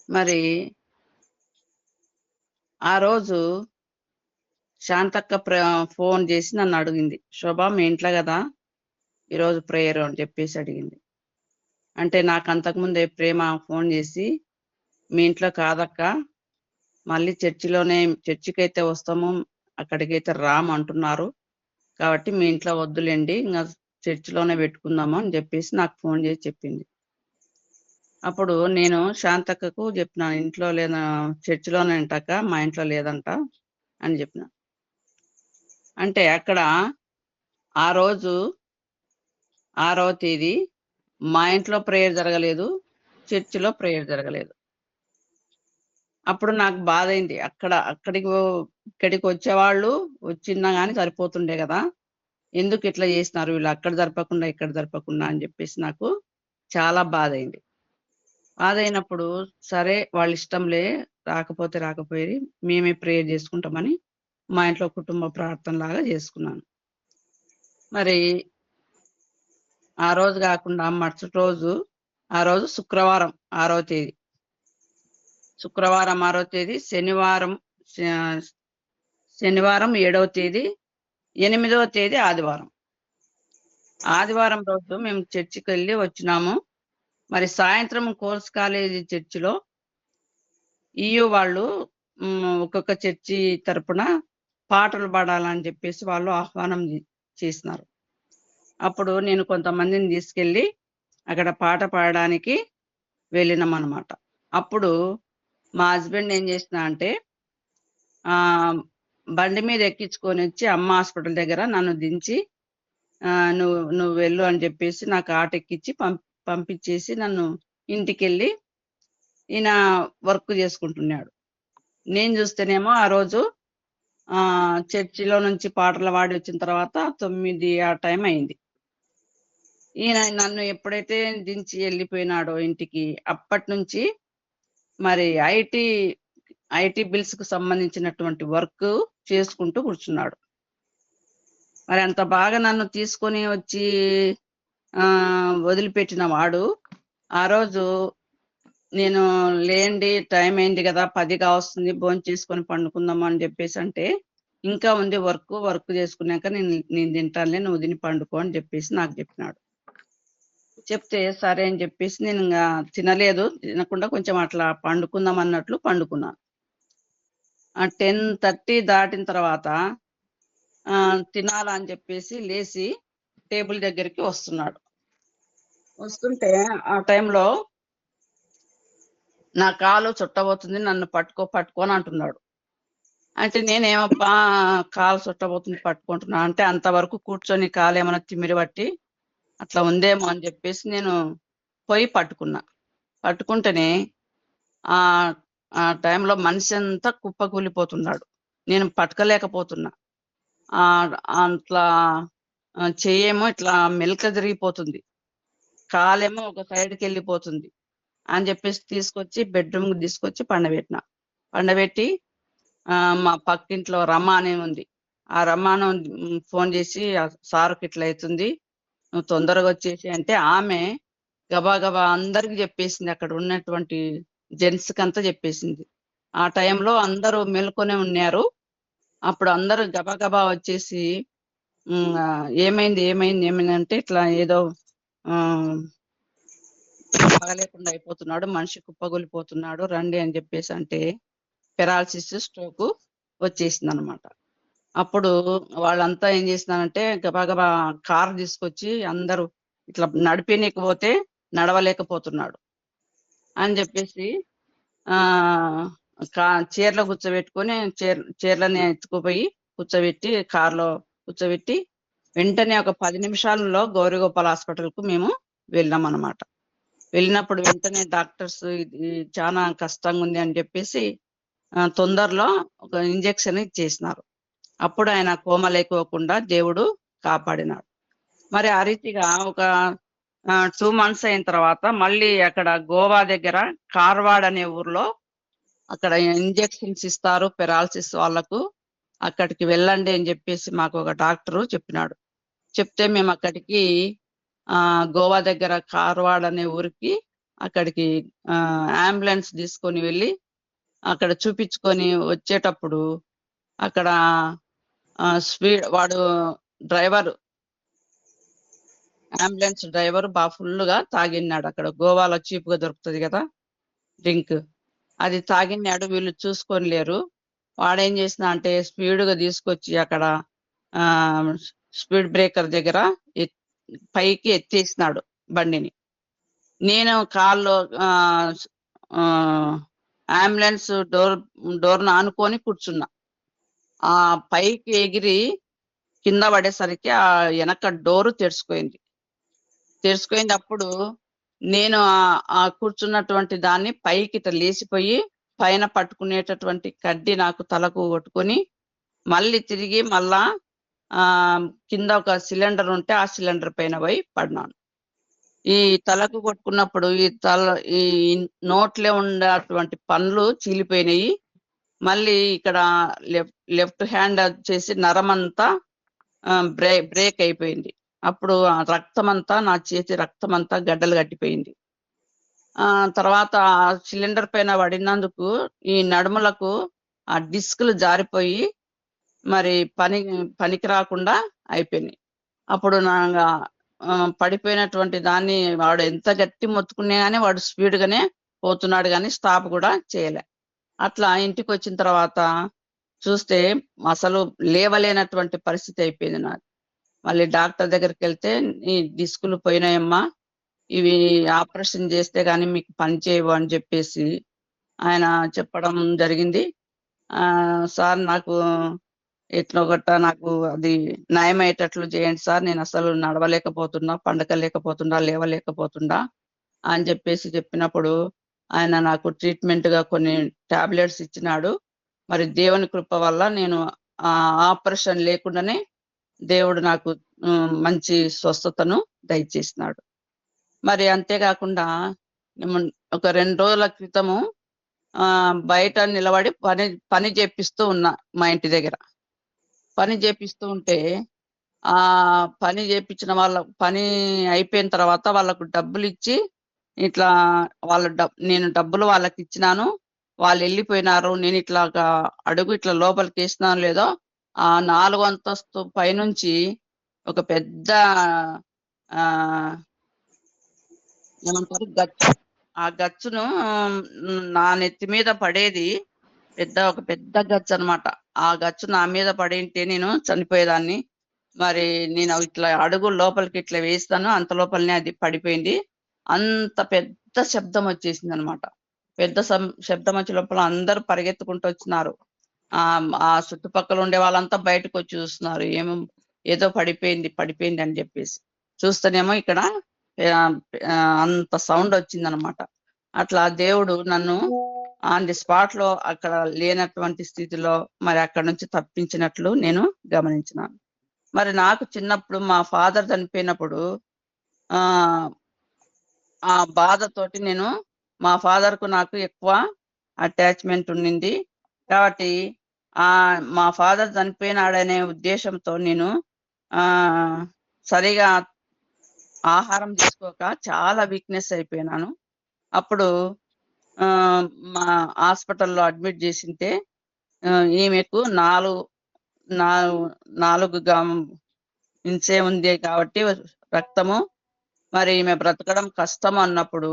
మరి ఆ రోజు శాంతక్క ఫోన్ చేసి నన్ను అడిగింది, శోభా మీ ఇంట్లో కదా ఈరోజు ప్రేయర్ అని చెప్పేసి అడిగింది. అంటే నాకు అంతకుముందే ప్రేమ ఫోన్ చేసి, మీ ఇంట్లో కాదక్క, మళ్ళీ చర్చికైతే వస్తాము, అక్కడికైతే రాము అంటున్నారు, కాబట్టి మీ ఇంట్లో వద్దులేండి, ఇంకా చర్చిలోనే పెట్టుకుందాము అని చెప్పేసి నాకు ఫోన్ చేసి చెప్పింది. అప్పుడు నేను శాంతక్కకు చెప్పిన, ఇంట్లో లేదా చర్చిలోనే అంటాక మా ఇంట్లో లేదంట అని చెప్పిన. అంటే అక్కడ ఆ రోజు 6వ తేదీ మా ఇంట్లో ప్రేయర్ జరగలేదు, చర్చిలో ప్రేయర్ జరగలేదు. అప్పుడు నాకు బాధ అయింది. ఇక్కడికి వచ్చేవాళ్ళు వచ్చినా కానీ సరిపోతుండే కదా, ఎందుకు ఇట్లా చేసినారు వీళ్ళు, అక్కడ జరపకుండా ఇక్కడ జరపకుండా అని చెప్పేసి నాకు చాలా బాధ అయింది. బాధ అయినప్పుడు సరే వాళ్ళ ఇష్టంలే, రాకపోతే రాకపోయి మేమే ప్రేయర్ చేసుకుంటామని మా ఇంట్లో కుటుంబ ప్రార్థన లాగా చేసుకున్నాను. మరి ఆ రోజు కాకుండా మరుసటి రోజు, ఆ రోజు శుక్రవారం 6వ తేదీ, శుక్రవారం 6వ తేదీ, శనివారం 7వ తేదీ, 8వ తేదీ ఆదివారం. ఆదివారం రోజు మేము చర్చికి వెళ్ళి వచ్చినాము. మరి సాయంత్రం కోర్స్ కాలేజీ చర్చిలో ఈయు వాళ్ళు ఒక్కొక్క చర్చి తరపున పాటలు పాడాలని చెప్పేసి వాళ్ళు ఆహ్వానం చేసినారు. అప్పుడు నేను కొంతమందిని తీసుకెళ్ళి అక్కడ పాట పాడడానికి వెళ్ళినామన్నమాట. అప్పుడు మా హస్బెండ్ ఏం చేసిన అంటే, బండి మీద ఎక్కించుకొని వచ్చి అమ్మ హాస్పిటల్ దగ్గర నన్ను దించి, నువ్వు వెళ్ళు అని చెప్పేసి నాకు ఆట ఎక్కించి పంపించేసి నన్ను ఇంటికెళ్ళి ఈయన వర్క్ చేసుకుంటున్నాడు. నేను చూస్తేనేమో ఆ రోజు చర్చిలో నుంచి పాటలు పాడి వచ్చిన తర్వాత 9 ఆ టైం అయింది. ఈయన నన్ను ఎప్పుడైతే దించి వెళ్ళిపోయినాడో ఇంటికి, అప్పటి నుంచి మరి ఐటీ బిల్స్ కు సంబంధించినటువంటి వర్క్ చేసుకుంటూ కూర్చున్నాడు. మరి అంత బాగా నన్ను తీసుకొని వచ్చి వదిలిపెట్టిన వాడు ఆ రోజు, నేను లేండి టైం అయింది కదా, 10 కావస్తుంది, భోజనం చేసుకొని పండుకుందాము అని చెప్పేసి అంటే, ఇంకా ఉంది వర్క్ చేసుకున్నాక నేను తింటానులే, నువ్వు తిని పండుకో అని చెప్పేసి నాకు చెప్పినాడు. చెప్తే సరే అని చెప్పేసి నేను ఇంకా తినలేదు, తినకుండా కొంచెం అట్లా పండుకుందాం అన్నట్లు పండుకున్నాను. 10:30 దాటిన తర్వాత తినాలని చెప్పేసి లేచి టేబుల్ దగ్గరికి వస్తున్నాడు. వస్తుంటే ఆ టైంలో నా కాలు చుట్టబోతుంది, నన్ను పట్టుకో అని అంటున్నాడు. అంటే నేనేమప్పా కాలు చుట్టబోతుంది పట్టుకుంటున్నా అంటే, అంతవరకు కూర్చొని కాలు ఏమైనా తిమ్మిరి పట్టి అట్లా ఉందేమో అని చెప్పేసి నేను పోయి పట్టుకుంటేనే ఆ టైంలో మనిషి అంతా కుప్పకూలిపోతున్నాడు. నేను పట్టుకోలేకపోతున్నా. అట్లా చెయ్యేమో ఇట్లా మెలిక తిరిగిపోతుంది, కాలేమో ఒక సైడ్కి వెళ్ళిపోతుంది అని చెప్పేసి తీసుకొచ్చి బెడ్రూమ్ తీసుకొచ్చి పండబెట్టి మా పక్కింట్లో రమ్మ అని ఉంది, ఆ రమ్మను ఫోన్ చేసి, సారుకి ఇట్లా అవుతుంది, నువ్వు తొందరగా వచ్చేసి అంటే, ఆమె గబా అందరికి చెప్పేసింది, అక్కడ ఉన్నటువంటి జెంట్స్ కంతా చెప్పేసింది. ఆ టైంలో అందరూ మేల్కొనే ఉన్నారు. అప్పుడు అందరూ గబగబా వచ్చేసి ఏమైంది ఏమైంది ఏమైంది అంటే ఇట్లా ఏదో బాగలేకుండా అయిపోతున్నాడు, మనిషి కుప్పగొలిపోతున్నాడు రండి అని చెప్పేసి అంటే పెరాలసిస్ స్ట్రోక్ వచ్చేసింది అనమాట. అప్పుడు వాళ్ళంతా ఏం చేసినారంటే గబగబా కారు తీసుకొచ్చి అందరూ ఇట్లా నడిపేయకపోతే నడవలేకపోతున్నాడు అని చెప్పేసి చీరలో కూర్చోబెట్టుకొని చీరలని ఎత్తుకుపోయి కూర్చోబెట్టి కారులో కూర్చోబెట్టి వెంటనే ఒక 10 నిమిషాలలో గౌరీగోపాల్ హాస్పిటల్కు మేము వెళ్ళాం అనమాట. వెళ్ళినప్పుడు వెంటనే డాక్టర్స్ ఇది చాలా కష్టంగా ఉంది అని చెప్పేసి తొందరలో ఒక ఇంజెక్షన్ ఇచ్చేసినారు. అప్పుడు ఆయన కోమ లేకోకుండా దేవుడు కాపాడినాడు. మరి ఆ రీతిగా ఒక 2 months అయిన తర్వాత మళ్ళీ అక్కడ గోవా దగ్గర కార్వాడ్ అనే ఊర్లో అక్కడ ఇంజెక్షన్స్ ఇస్తారు పెరాలసిస్ వాళ్ళకు, అక్కడికి వెళ్ళండి అని చెప్పేసి మాకు ఒక డాక్టరు చెప్పినాడు. చెప్తే మేము అక్కడికి గోవా దగ్గర కార్వాడ్ అనే ఊరికి అక్కడికి అంబులెన్స్ తీసుకొని వెళ్ళి అక్కడ చూపించుకొని వచ్చేటప్పుడు అక్కడ స్పీడ్ వాడు డ్రైవర్ అంబులెన్స్ డ్రైవర్ బాగా ఫుల్గా తాగినాడు. అక్కడ గోవాలో చీప్గా దొరుకుతుంది కదా డ్రింక్, అది తాగినాడు. వీళ్ళు చూసుకొని లేరు. వాడేం చేసిన అంటే స్పీడ్గా తీసుకొచ్చి అక్కడ స్పీడ్ బ్రేకర్ దగ్గర పైకి ఎత్తేసినాడు బండిని. నేను కాల్లో అంబులెన్స్ డోర్ను ఆనుకొని కూర్చున్నా. ఆ పైకి ఎగిరి కింద పడేసరికి ఆ వెనక డోరు తెరుచుకోయింది. అప్పుడు నేను ఆ కూర్చున్నటువంటి దాన్ని పైకి లేచిపోయి పైన పట్టుకునేటటువంటి కడ్డి నాకు తలకు కొట్టుకొని మళ్ళీ తిరిగి మళ్ళా కింద ఒక సిలిండర్ ఉంటే ఆ సిలిండర్ పైన పోయి పడినాను. ఈ తలకు కొట్టుకున్నప్పుడు ఈ నోట్లో ఉన్నటువంటి పండ్లు చీలిపోయినాయి. మళ్ళీ ఇక్కడ లెఫ్ట్ హ్యాండ్ వచ్చేసి నరమంతా బ్రేక్ అయిపోయింది. అప్పుడు రక్తం అంతా నా చేతి రక్తం అంతా గడ్డలు కట్టిపోయింది. తర్వాత సిలిండర్ పైన పడినందుకు ఈ నడుములకు ఆ డిస్కులు జారిపోయి మరి పనికి రాకుండా అయిపోయినాయి. అప్పుడు నా పడిపోయినటువంటి దాన్ని వాడు ఎంత గట్టి మొత్తుకునే కానీ వాడు స్పీడ్గానే పోతున్నాడు కానీ స్టాప్ కూడా చేయలే. అట్లా ఇంటికి వచ్చిన తర్వాత చూస్తే అసలు లేవలేనటువంటి పరిస్థితి అయిపోయింది నాది. మళ్ళీ డాక్టర్ దగ్గరికి వెళ్తే ఈ డిస్కులు పోయినాయమ్మా, ఇవి ఆపరేషన్ చేస్తే గానీ మీకు పని చేయవు అని చెప్పేసి ఆయన చెప్పడం జరిగింది. సార్ నాకు ఎట్లా గట్ట నాకు అది నయమయ్యేటట్లు చేయండి సార్, నేను అసలు నడవలేకపోతున్నా, పండకలేకపోతున్నా, లేవలేకపోతున్నా అని చెప్పేసి చెప్పినప్పుడు ఆయన నాకు ట్రీట్మెంట్గా కొన్ని టాబ్లెట్స్ ఇచ్చినాడు. మరి దేవుని కృప వల్ల నేను ఆపరేషన్ లేకుండానే దేవుడు నాకు మంచి స్వస్థతను దయచేసినాడు. మరి అంతేకాకుండా ఒక 2 రోజుల క్రితము బయట నిలబడి పని చేపిస్తూ ఉన్నా. మా ఇంటి దగ్గర పని చేపిస్తూ ఉంటే ఆ పని చేపించిన వాళ్ళ పని అయిపోయిన తర్వాత వాళ్ళకు డబ్బులు ఇచ్చి ఇట్లా నేను డబ్బులు వాళ్ళకి ఇచ్చినాను, వాళ్ళు వెళ్ళిపోయినారు. నేను ఇట్లా అడుగు ఇట్లా లోపలికి వేసినాను లేదో ఆ 4వ అంతస్తు పైనుంచి ఒక పెద్ద ఏమంటారు గచ్చు, ఆ గచ్చును నా నెత్తి మీద పడేది ఒక పెద్ద గచ్చు అనమాట. ఆ గచ్చు నా మీద పడింటే నేను చనిపోయేదాన్ని. మరి నేను ఇట్లా అడుగు లోపలికి ఇట్లా వేస్తాను, అంత లోపలనే అది పడిపోయింది. అంత పెద్ద శబ్దం వచ్చేసింది అనమాట. పెద్ద శబ్దం వచ్చే లోపల అందరూ పరిగెత్తుకుంటూ వచ్చినారు. ఆ చుట్టుపక్కల ఉండే వాళ్ళంతా బయటకు వచ్చి చూస్తున్నారు, ఏదో పడిపోయింది అని చెప్పేసి. చూస్తేనేమో ఇక్కడ అంత సౌండ్ వచ్చిందనమాట. అట్లా దేవుడు నన్ను ఆన్ ది స్పాట్ లో అక్కడ లేనటువంటి స్థితిలో మరి అక్కడ నుంచి తప్పించినట్లు నేను గమనించినాను. మరి నాకు చిన్నప్పుడు మా ఫాదర్ చనిపోయినప్పుడు ఆ బాధతోటి నేను మా ఫాదర్ కు నాకు ఎక్కువ అటాచ్మెంట్ ఉండింది. కాబట్టి మా ఫాదర్ చనిపోయినాడనే ఉద్దేశంతో నేను సరిగా ఆహారం తీసుకోక చాలా వీక్నెస్ అయిపోయినాను. అప్పుడు మా హాస్పిటల్లో అడ్మిట్ చేసింటే ఈమెకు 4 ఇంచే ఉంది కాబట్టి రక్తము, మరి ఈమె బ్రతకడం కష్టం అన్నప్పుడు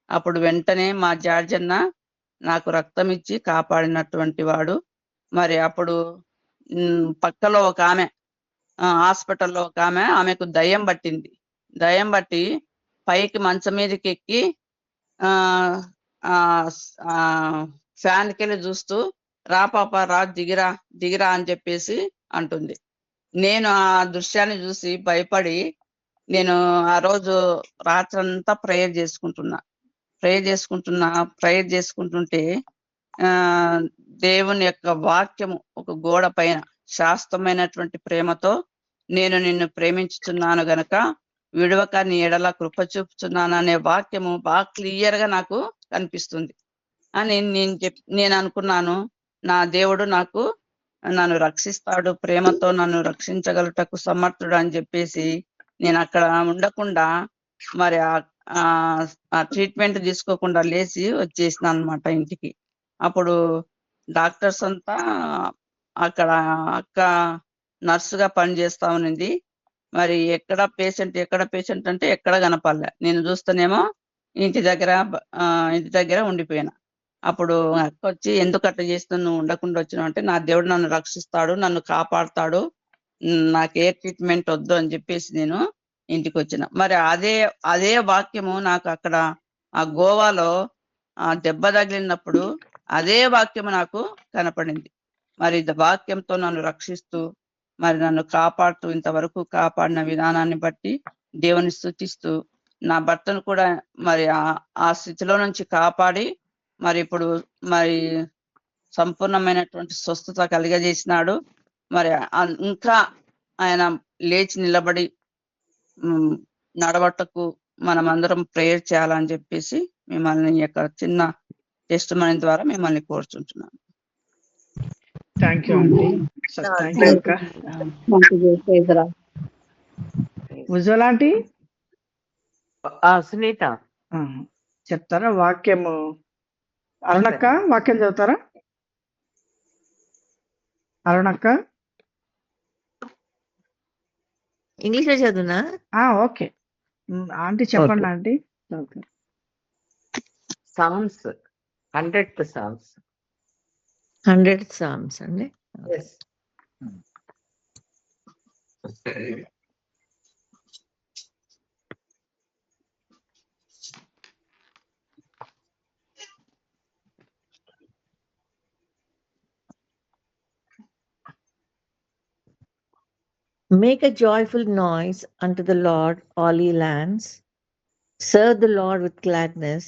అప్పుడు వెంటనే మా జార్జన్న నాకు రక్తం ఇచ్చి కాపాడినటువంటి వాడు. మరి అప్పుడు పక్కలో ఒక ఆమె హాస్పిటల్లో ఒక ఆమెకు దయ్యం పట్టింది. దయ్యం బట్టి పైకి మంచం మీదకి ఎక్కి ఫ్యాన్ కెళ్ళి చూస్తూ రా పాప రా దిగిరా దిగిరా అని చెప్పేసి అంటుంది. నేను ఆ దృశ్యాన్ని చూసి భయపడి నేను ఆ రోజు రాత్రంతా ప్రేయర్ చేసుకుంటుంటే దేవుని యొక్క వాక్యము ఒక గోడ పైన శాశ్వతమైనటువంటి ప్రేమతో నేను నిన్ను ప్రేమించుచున్నాను గనక విడవక నీ ఎడల కృప చూపుచున్నాను అనే వాక్యము బాగా క్లియర్ గా నాకు కనిపిస్తుంది అని నేను అనుకున్నాను. నా దేవుడు నన్ను రక్షిస్తాడు, ప్రేమతో నన్ను రక్షించగలుగుటకు సమర్థుడు అని చెప్పేసి నేను అక్కడ ఉండకుండా మరి ఆ ట్రీట్మెంట్ తీసుకోకుండా లేచి వచ్చేసిన అనమాట ఇంటికి. అప్పుడు డాక్టర్స్ అంతా అక్కడ అక్క నర్సుగా పనిచేస్తా ఉన్నింది. మరి ఎక్కడ పేషెంట్ అంటే ఎక్కడ కనపడలే. నేను చూస్తేనేమో ఇంటి దగ్గర ఉండిపోయినా. అప్పుడు అక్క వచ్చి ఎందుకు అట్లా చేస్తున్నా, నువ్వు ఉండకుండా వచ్చినావు అంటే నా దేవుడు నన్ను రక్షిస్తాడు, నన్ను కాపాడుతాడు, నాకు ఏ ట్రీట్మెంట్ వద్దు అని చెప్పేసి నేను ఇంటికి వచ్చిన. మరి అదే వాక్యము నాకు అక్కడ ఆ గోవాలో దెబ్బ తగిలినప్పుడు అదే వాక్యము నాకు కనపడింది. మరి వాక్యంతో నన్ను రక్షిస్తూ మరి నన్ను కాపాడుతూ ఇంతవరకు కాపాడిన విధానాన్ని బట్టి దేవుని స్తుతిస్తూ నా భర్తను కూడా మరి ఆ స్థితిలో నుంచి కాపాడి మరి ఇప్పుడు మరి సంపూర్ణమైనటువంటి స్వస్థత కలిగజేసినాడు. మరి ఇంకా ఆయన లేచి నిలబడి నడవటకు మనం అందరం ప్రేయర్ చేయాలని చెప్పేసి మిమ్మల్ని యొక్క చిన్న టెస్ట్ మనీ ద్వారా మిమ్మల్ని కోరుచుంటున్నాను. థ్యాంక్ యూ అండి. థ్యాంక్ యూ అక్క. ఉజ్వల ఆంటీ సునీత చెప్తారా వాక్యము? అరుణక్క వాక్యం చదువుతారా? అరుణక్క ఇంగ్లీష్ లో చదువునా? ఓకే ఆంటీ చెప్పండి aunty. Psalms 100th Psalms. 100th Psalms అండి. Yes. Make a joyful noise unto the Lord, all ye lands. Serve the Lord with gladness.